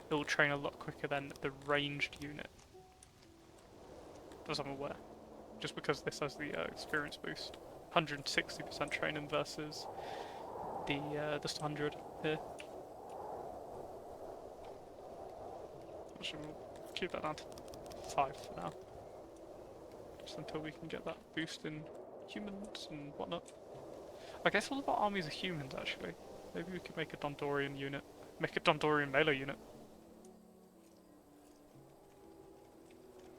it will train a lot quicker than the ranged unit, as I'm aware. Just because this has the experience boost. 160% training versus the just 100 here. Actually, we'll keep that down to 5 for now. Just until we can get that boost in humans and whatnot. I guess all of our armies are humans actually. Maybe we could make a Dondorian unit. Make a Dondorian melee unit.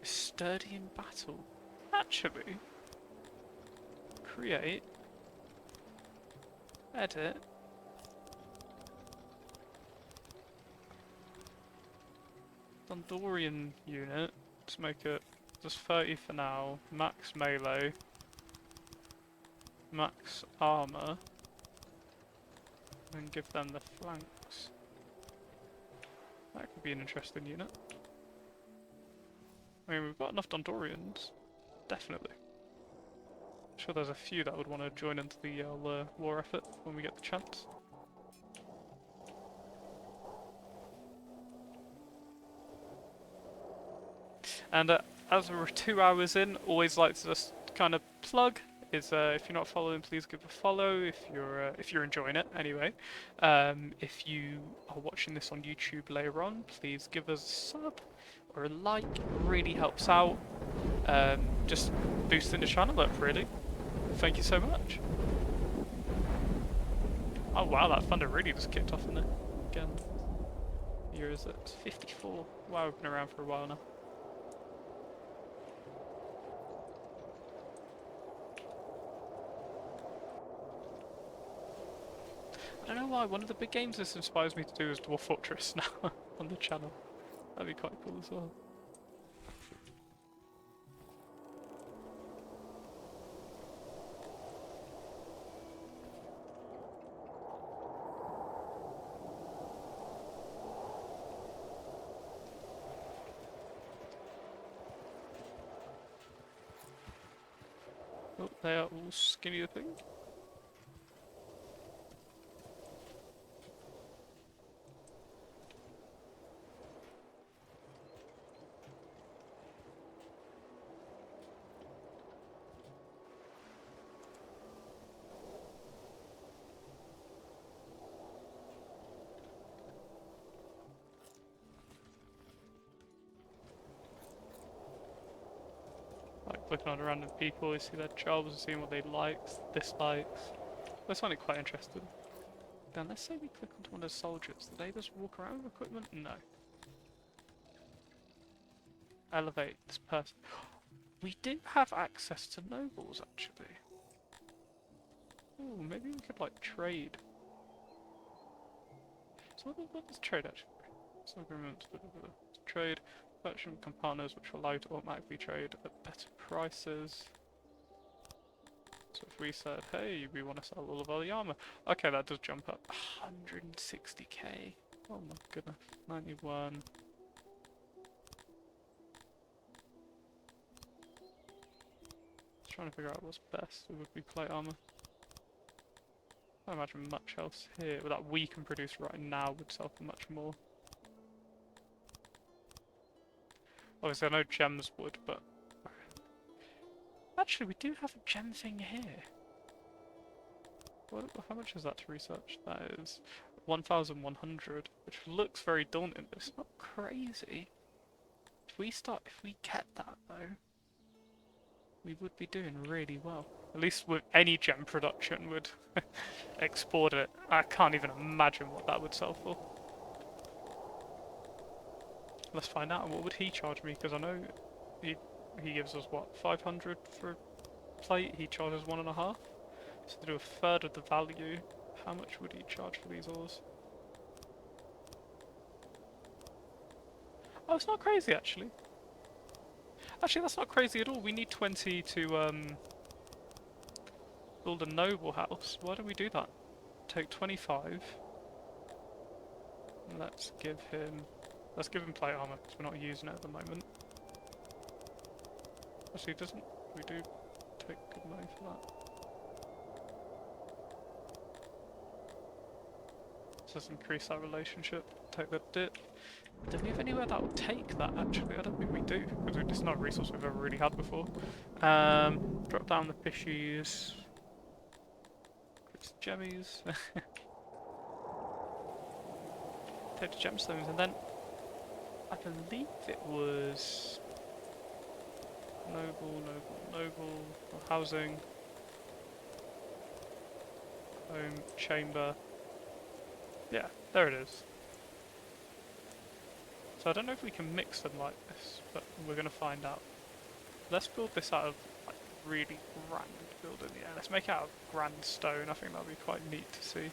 Sturdy in battle. Actually, create, edit, Dondorian unit. Let's make it just 30 for now. Max melee, max armor, and give them the flanks. That could be an interesting unit. I mean, we've got enough Dondorians, definitely. I'm sure there's a few that would want to join into the war effort when we get the chance. And as we're 2 hours in, always like to just kind of plug is if you're not following, please give a follow. If you're enjoying it, anyway. If you are watching this on YouTube later on, please give us a sub or a like. It really helps out. Just boosting the channel up, really. Thank you so much. Oh wow, that thunder really just kicked off in there again. Here is it? 54. Wow, we've been around for a while now. I don't know why, one of the big games this inspires me to do is Dwarf Fortress now on the channel. That'd be quite cool as well. Oh, they are all skinny, I think. Like clicking on random people, you see their jobs, seeing what they like, dislikes. I find it quite interesting. Then let's say we click onto one of the soldiers. Do they just walk around with equipment? No. Elevate this person. We do have access to nobles, actually. Oh, maybe we could like trade. So what does trade actually? Some agreements, trade. Purchasing components which allow you to automatically trade at better prices. So if we said, hey, we want to sell all of our armor. Okay, that does jump up 160k. Oh my goodness. 91. Trying to figure out what's best. It would be plate armor. I can't imagine much else here that we can produce right now would sell for much more. Obviously I know gems would, but... Actually, we do have a gem thing here. How much is that to research? That is 1,100, which looks very daunting, but it's not crazy. If we get that though... we would be doing really well. At least with any gem production would export it. I can't even imagine what that would sell for. Let's find out. What would he charge me? Because I know he gives us what, 500 for a plate. He charges 1.5. So to do a third of the value, how much would he charge for these ores? Oh, it's not crazy actually. Actually, that's not crazy at all. We need 20 to build a noble house. Why don't we do that? Take 25. Let's give him plate armor because we're not using it at the moment. Actually, doesn't we do take good money for that? Let's increase our relationship. Take the dip. Do we have anywhere that will take that actually? I don't think we do, because it's not a resource we've ever really had before. Drop down the fishies. It's gemmies. Take the gemstones, and then I believe it was noble, housing, home, chamber. Yeah, there it is. So I don't know if we can mix them like this, but we're going to find out. Let's build this out of like really grand building. Yeah, let's make it out of grand stone. I think that'll be quite neat to see.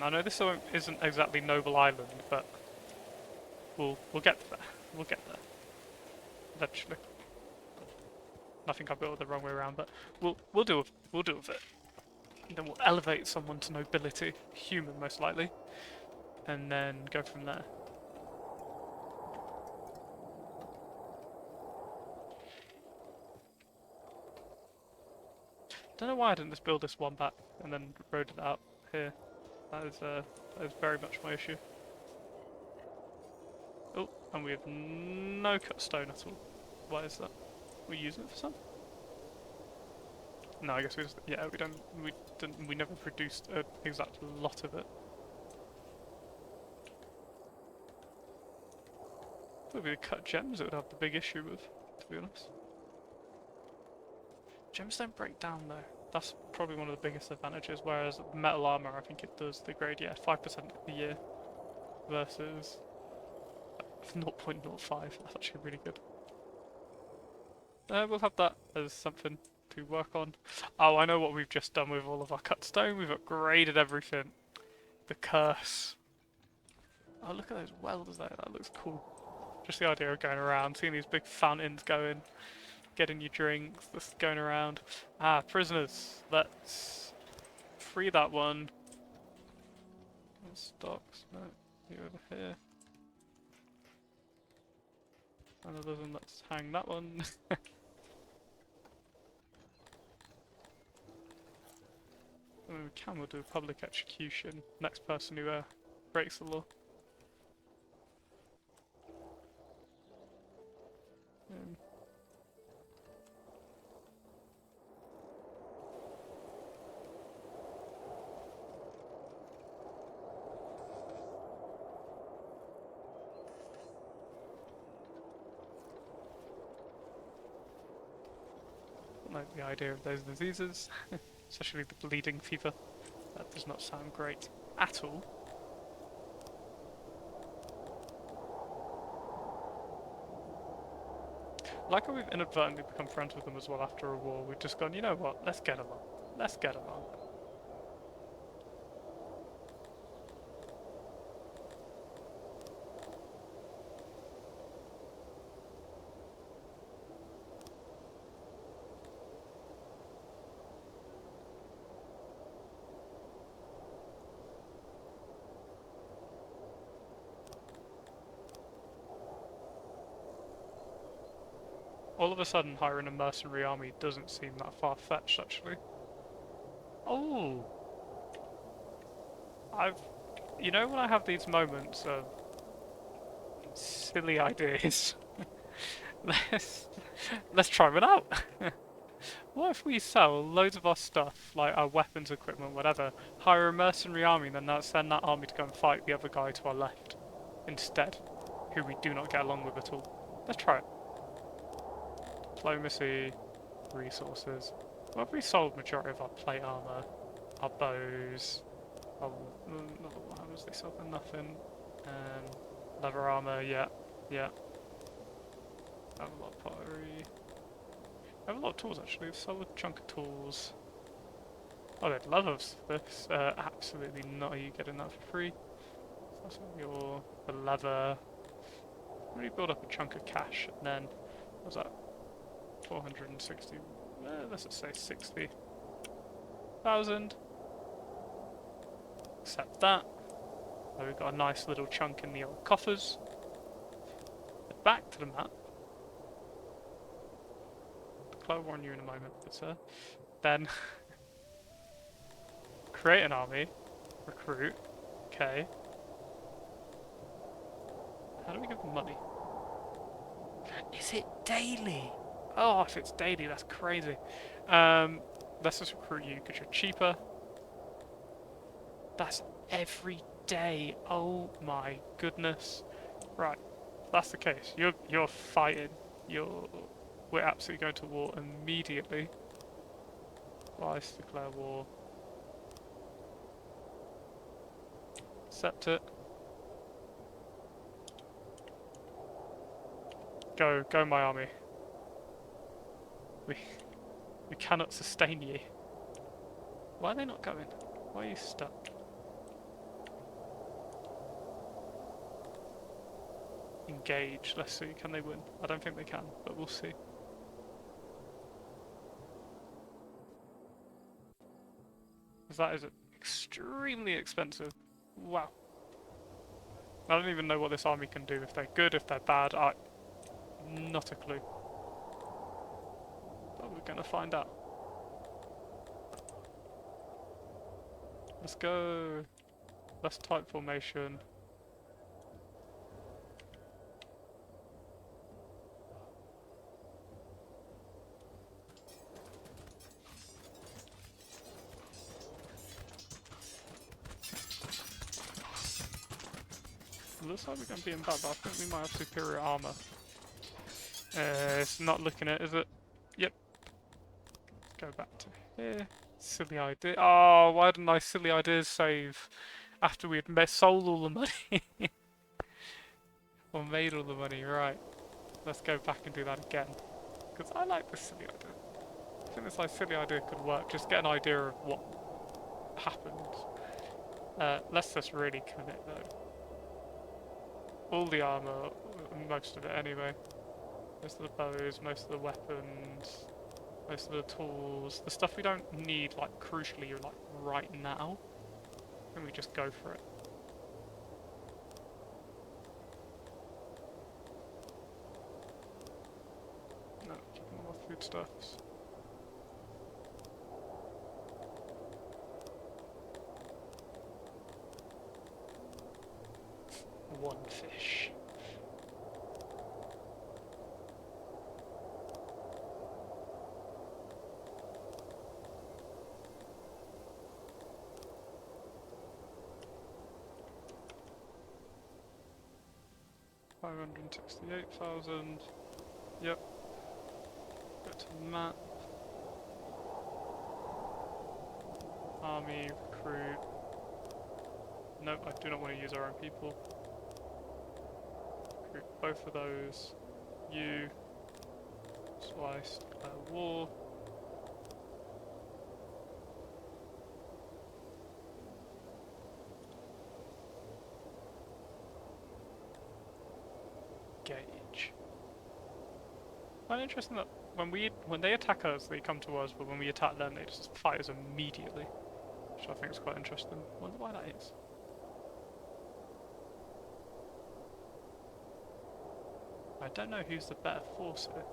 I know this isn't exactly Noble Island, but we'll get there. We'll get there eventually. I think I built it the wrong way around, but we'll deal with it. And then we'll elevate someone to nobility, human most likely, and then go from there. Don't know why I didn't just build this one back and then road it out here. That is very much my issue. Oh, and we have no cut stone at all. Why is that? We using it for some? No, I guess we never produced an exact lot of it. If we cut gems, it would have the big issue with, to be honest. Gems don't break down though. That's probably one of the biggest advantages, whereas metal armor, I think it does degrade, yeah, 5% a year versus 0.05. That's actually really good. We'll have that as something to work on. Oh, I know what we've just done with all of our cut stone. We've upgraded everything. The curse. Oh, look at those wells there. That looks cool. Just the idea of going around, seeing these big fountains going, getting your drinks, just going around. Ah, prisoners. Let's free that one. Stocks. No, you over here. Another one. Let's hang that one. We'll do a public execution. Next person who breaks the law. Like the idea of those diseases, especially the bleeding fever. That does not sound great at all. Like how we've inadvertently become friends with them as well after a war. We've just gone, you know what, let's get along. Let's get along. All of a sudden, hiring a mercenary army doesn't seem that far-fetched, actually. Oh! You know when I have these moments of silly ideas? let's try one out! What if we sell loads of our stuff, like our weapons, equipment, whatever, hire a mercenary army, then send that army to go and fight the other guy to our left instead, who we do not get along with at all? Let's try it. Diplomacy, resources. Well, we sold majority of our plate armor, our bows, our level hammers, they sell for nothing. Leather armor, yeah, yeah. I have a lot of pottery. I have a lot of tools actually, sell a chunk of tools. Oh, they'd love us for this. Absolutely not, you getting that for free. So that's your the leather. Really build up a chunk of cash, and then what was that? 460. Let's just say 60,000. Accept that. So we've got a nice little chunk in the old coffers. Back to the map. I'll warn you in a moment, good sir. Then create an army. Recruit. Okay. How do we give them money? Is it daily? Oh, if it's daily, that's crazy. Let's just recruit you because you're cheaper. That's every day. Oh my goodness. Right, that's the case. You're fighting. We're absolutely going to war immediately. Twice declare war. Accept it. Go my army. We cannot sustain you. Why are they not going? Why are you stuck? Engage. Let's see, can they win? I don't think they can, but we'll see. Because that is extremely expensive. Wow. I don't even know what this army can do. If they're good, if they're bad, not a clue. But we're gonna find out. Let's go. Let's type formation. Looks like we're going to be in bad, but I think we might have superior armor. It's not looking at it, is it? Yep. Let's go back to here. Silly idea. Oh, why didn't I silly ideas save after we had sold all the money? Or made all the money, right. Let's go back and do that again. Because I like this silly idea. I think this silly idea could work. Just get an idea of what happened. Let's just really commit though. All the armor, most of it anyway. Most of the bows, most of the weapons, most of the tools. The stuff we don't need, like, crucially, like, right now. And we just go for it. No, keeping all our foodstuffs. One fish. $568,000. Yep. Go to the map. Army, recruit. Nope, I do not want to use our own people. Recruit both of those. You. Slice, declare war. Gauge. Quite interesting that when they attack us, they come to us, but when we attack them, they just fight us immediately. Which I think is quite interesting. I wonder why that is. I don't know who's the better force here.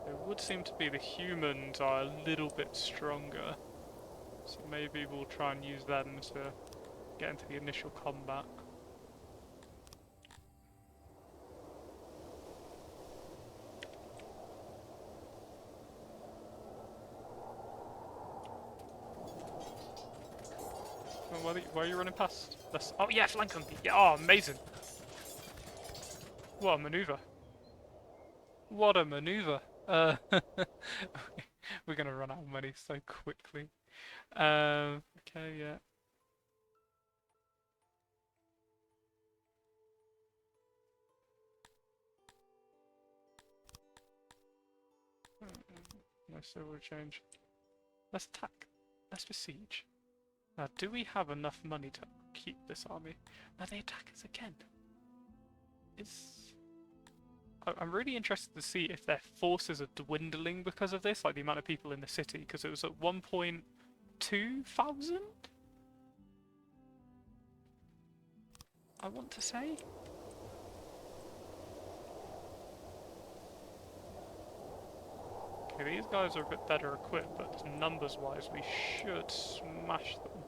It would seem to be the humans are a little bit stronger. So maybe we'll try and use them to get into the initial combat. where are you running past? Oh yeah, flank them. Yeah, oh, amazing. What a maneuver. What a maneuver. We're gonna run out of money so quickly. Okay, yeah. No civil change. Let's attack. Let's besiege. Now, do we have enough money to keep this army? Now they attack us again. I'm really interested to see if their forces are dwindling because of this, like the amount of people in the city, because it was at 1.2 thousand? I want to say. Okay, these guys are a bit better equipped, but numbers-wise we should smash them.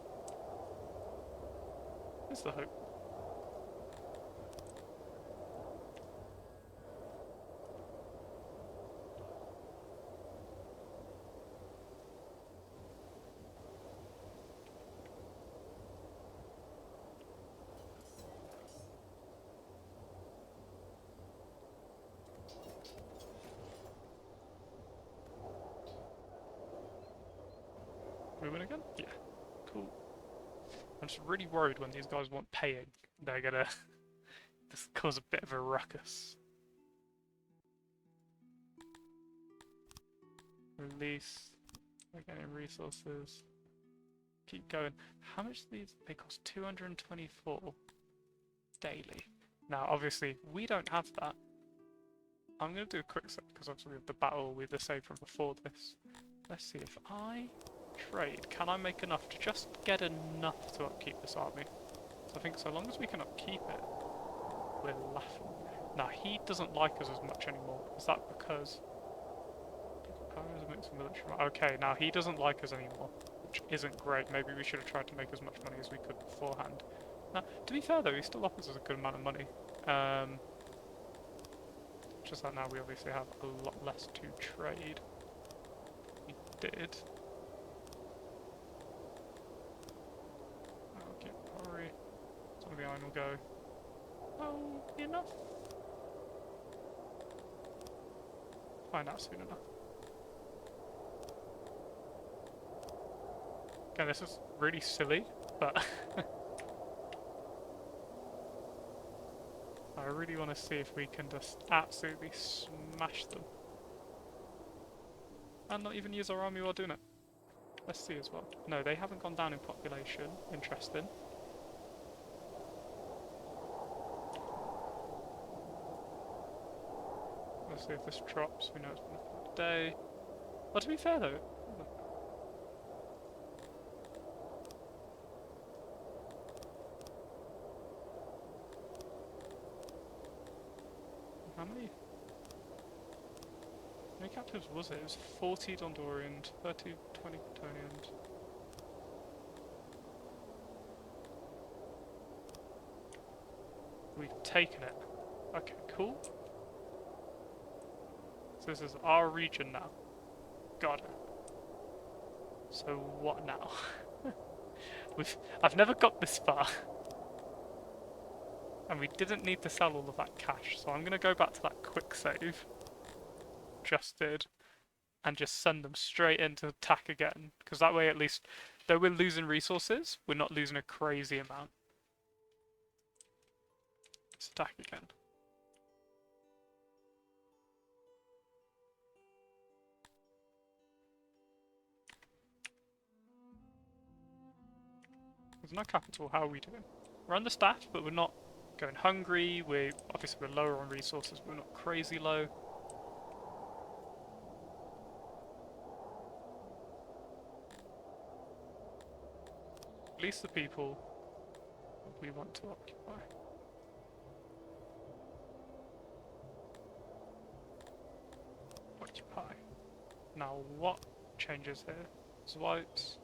There's the hope. We win again? Yeah. Cool. I'm just really worried when these guys want paying. They're gonna just cause a bit of a ruckus. Release. We're getting resources. Keep going. How much do these? They cost 224 daily. Now, obviously, we don't have that. I'm going to do a quick set because obviously we have the battle with the save from before this. Let's see if I trade. Can I make enough to just get enough to upkeep this army? So I think so long as we can upkeep it, we're laughing. Now, he doesn't like us as much anymore. Is that because... Okay, now he doesn't like us anymore, which isn't great. Maybe we should have tried to make as much money as we could beforehand. Now, to be fair though, he still offers us a good amount of money. Just that now we obviously have a lot less to trade. We did. Okay, hurry. Some of the iron will go. Oh, enough? Find out soon enough. Okay, this is really silly, but I really want to see if we can just absolutely smash them. And not even use our army while doing it. Let's see as well. No, they haven't gone down in population. Interesting. Let's see if this drops. We know it's been a day. Well, to be fair though, how many captives was it? It was 40 Dondorians, 30, 20 Bretonnians. We've taken it. Okay, cool. So this is our region now. Got it. So what now? I've never got this far. And we didn't need to sell all of that cash, so I'm going to go back to that quick save. Just did. And just send them straight into attack again. Because that way at least, though we're losing resources, we're not losing a crazy amount. Let's attack again. There's no capital, how are we doing? We're understaffed, but we're not going hungry. Obviously we're lower on resources, but we're not crazy low. At least the people we want to occupy. Occupy. Now what changes here? Swipes.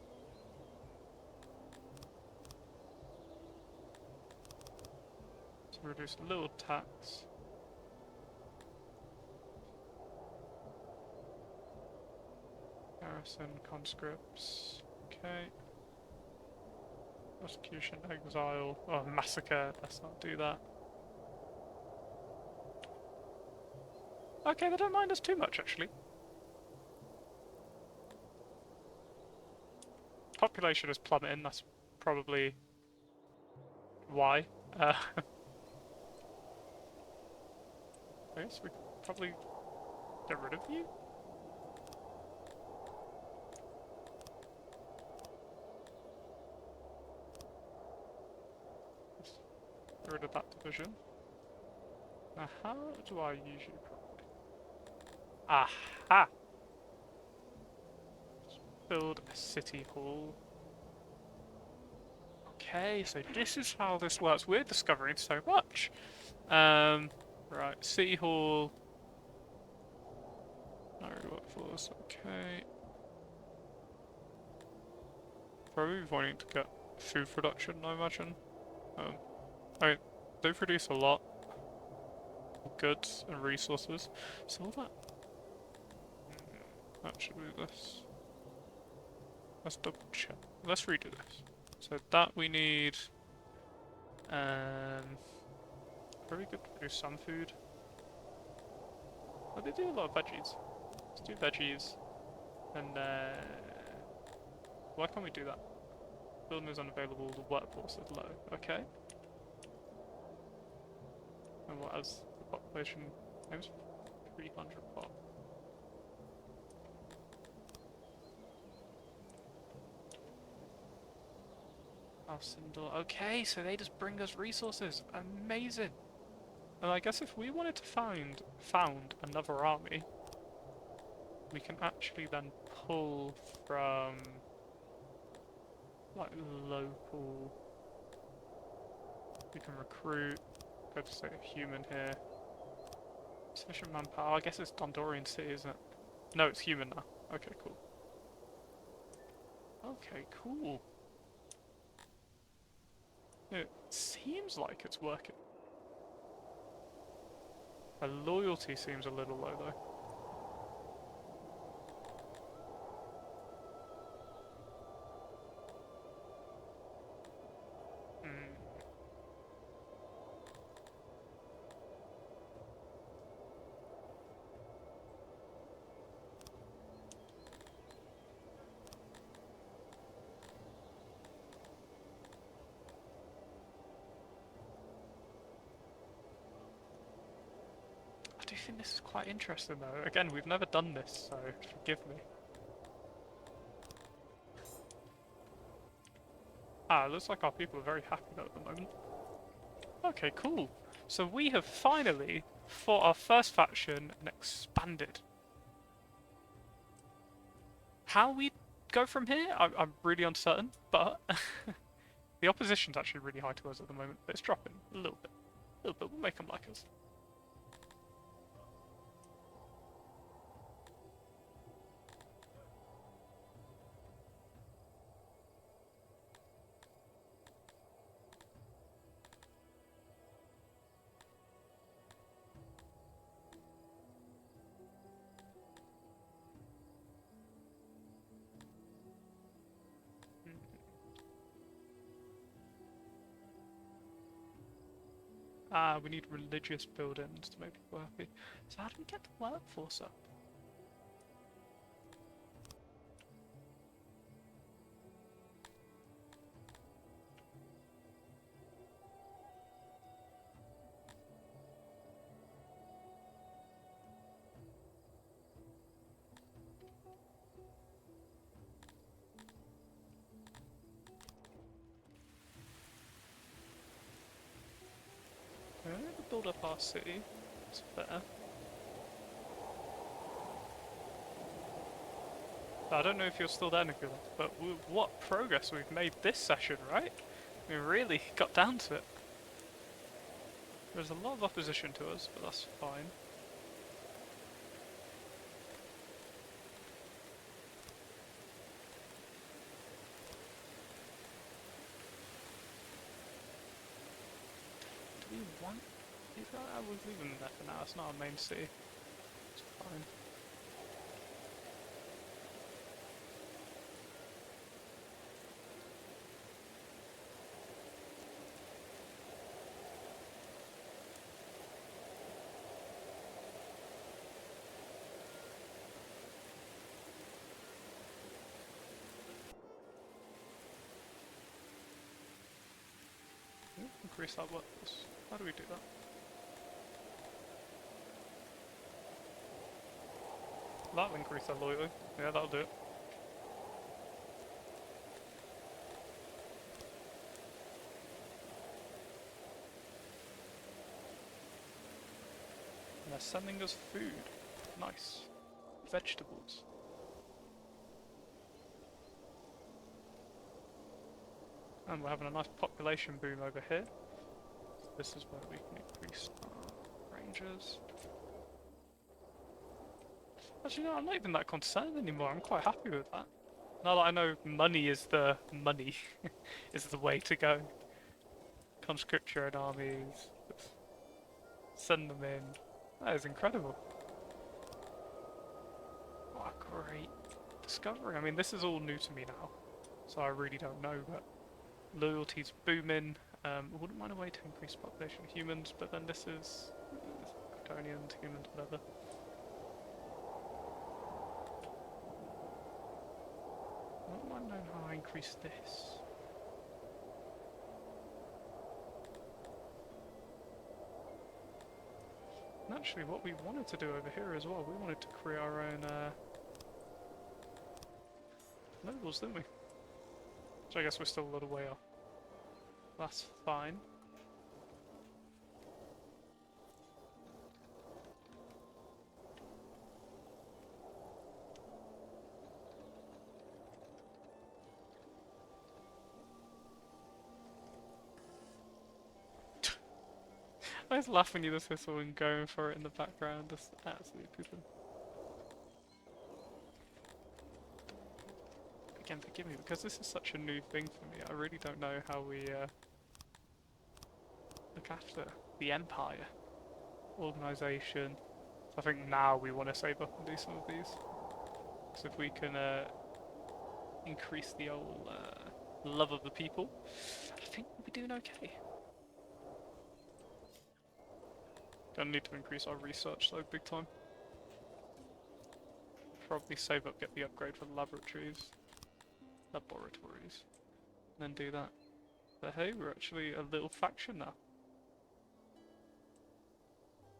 So reduce a little tax. Garrison, conscripts. Okay. Prosecution, exile, oh, massacre. Let's not do that. Okay, they don't mind us too much, actually. Population is plummeting, that's probably why. I guess we could probably get rid of you? Let's get rid of that division. Now, how do I usually properly? Aha! Let's build a city hall. Okay, so this is how this works. We're discovering so much. Right, city hall. No workforce. Okay. Probably wanting to get food production, I imagine. I mean, they produce a lot of goods and resources, so all that. Actually, let's double check. Let's redo this. So that we need. Probably good to produce some food. Oh, they do a lot of veggies. Let's do veggies, and why can't we do that? Building is unavailable. The workforce is low. Okay. And what has the population? Aims 300 pop. Alcindor. Okay, so they just bring us resources. Amazing. And I guess if we wanted to found another army, we can actually then pull from like local. We can recruit. Go to say a human here. Sufficient manpower. I guess it's Dondorian City, isn't it? No, it's human now. Okay, cool. Okay, cool. It seems like it's working. My loyalty seems a little low though. Hmm. I do think this is quite interesting though. Again, we've never done this, so forgive me. Ah, it looks like our people are very happy though at the moment. Okay, cool. So we have finally fought our first faction and expanded. How we go from here, I'm really uncertain, but the opposition's actually really high to us at the moment, but it's dropping a little bit. A little bit, we'll make them like us. Ah, we need religious buildings to make people happy. So how do we get the workforce up? We're going to build up our city. It's fair. I don't know if you're still there, Nicola, but what progress we've made this session, right? We really got down to it. There's a lot of opposition to us, but that's fine. Do we want these guys? We'll leave them there for now. It's not our main city. It's fine. increase our workforce. How do we do that? That'll increase our loyalty. Yeah, that'll do it. And they're sending us food. Nice. Vegetables. And we're having a nice population boom over here. This is where we can increase our rangers. Actually, no, I'm not even that concerned anymore. I'm quite happy with that. Now that I know money is the is the way to go. Conscript your own armies. Send them in. That is incredible. What a great discovery. I mean, this is all new to me now, so I really don't know, but loyalty's booming. I wouldn't mind a way to increase population of humans, but then this is Cretonians, humans, whatever. I don't mind knowing how I increase this. And actually, what we wanted to do over here as well, we wanted to create our own nobles, didn't we? Which I guess we're still a little way off. That's fine. I was laughing you this whistle and going for it in the background, just absolutely pooping. Again, forgive me, because this is such a new thing for me, I really don't know how we look after the Empire. Organisation. So I think now we want to save up and do some of these. So if we can increase the old love of the people, I think we'll be doing okay. Gonna need to increase our research though, big time. Probably save up, get the upgrade for the laboratories, and then do that. But hey, we're actually a little faction now.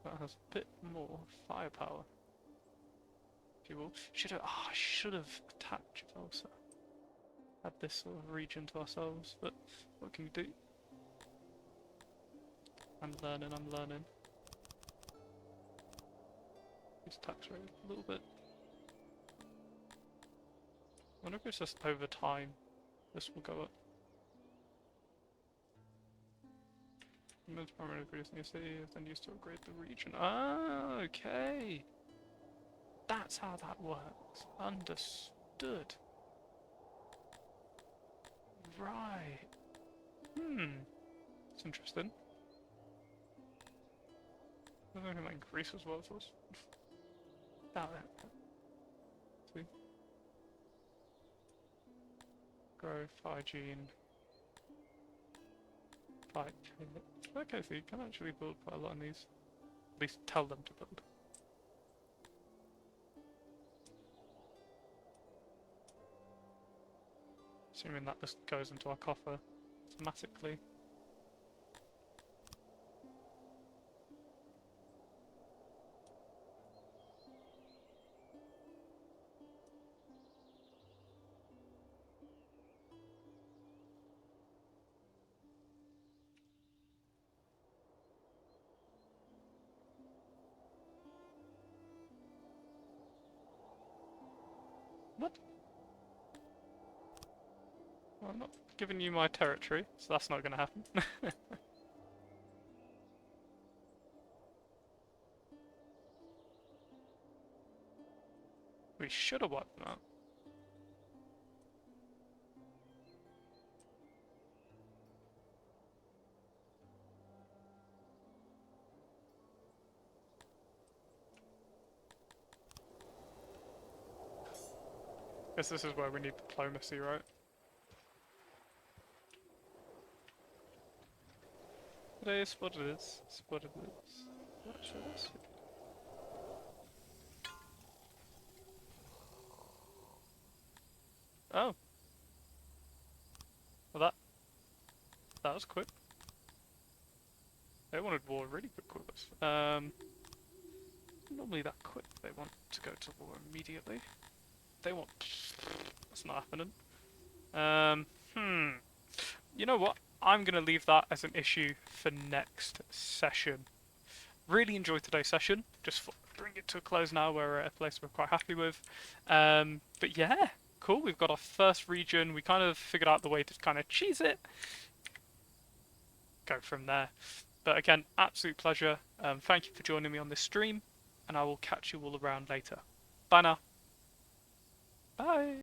That has a bit more firepower, if you will. I should have attacked Javelsa. Had this sort of region to ourselves, but what can we do? I'm learning. Use tax rate a little bit. I wonder if it's just over time this will go up. Humans primarily produce new city, then used to upgrade the region. Ah, okay. That's how that works. Understood. Right. It's interesting. I don't think that increases workforce. Doubt it. See? Growth, hygiene. Fight. Okay, so you can actually build quite a lot on these. At least tell them to build. Assuming that just goes into our coffer automatically. What? Well, I'm not giving you my territory, so that's not going to happen. We should have wiped them out. Guess this is where we need diplomacy, right? It is what it is. It's what it is. What should I say? Oh. Well, that was quick. They wanted war really quick with us. Normally that quick. They want to go to war immediately. They want. That's not happening. Hmm. You know what? I'm gonna leave that as an issue for next session. Really enjoyed today's session. Just bring it to a close now. We're at a place we're quite happy with. But yeah, cool. We've got our first region. We kind of figured out the way to kind of cheese it. Go from there. But again, absolute pleasure. Thank you for joining me on this stream, and I will catch you all around later. Bye now. Bye.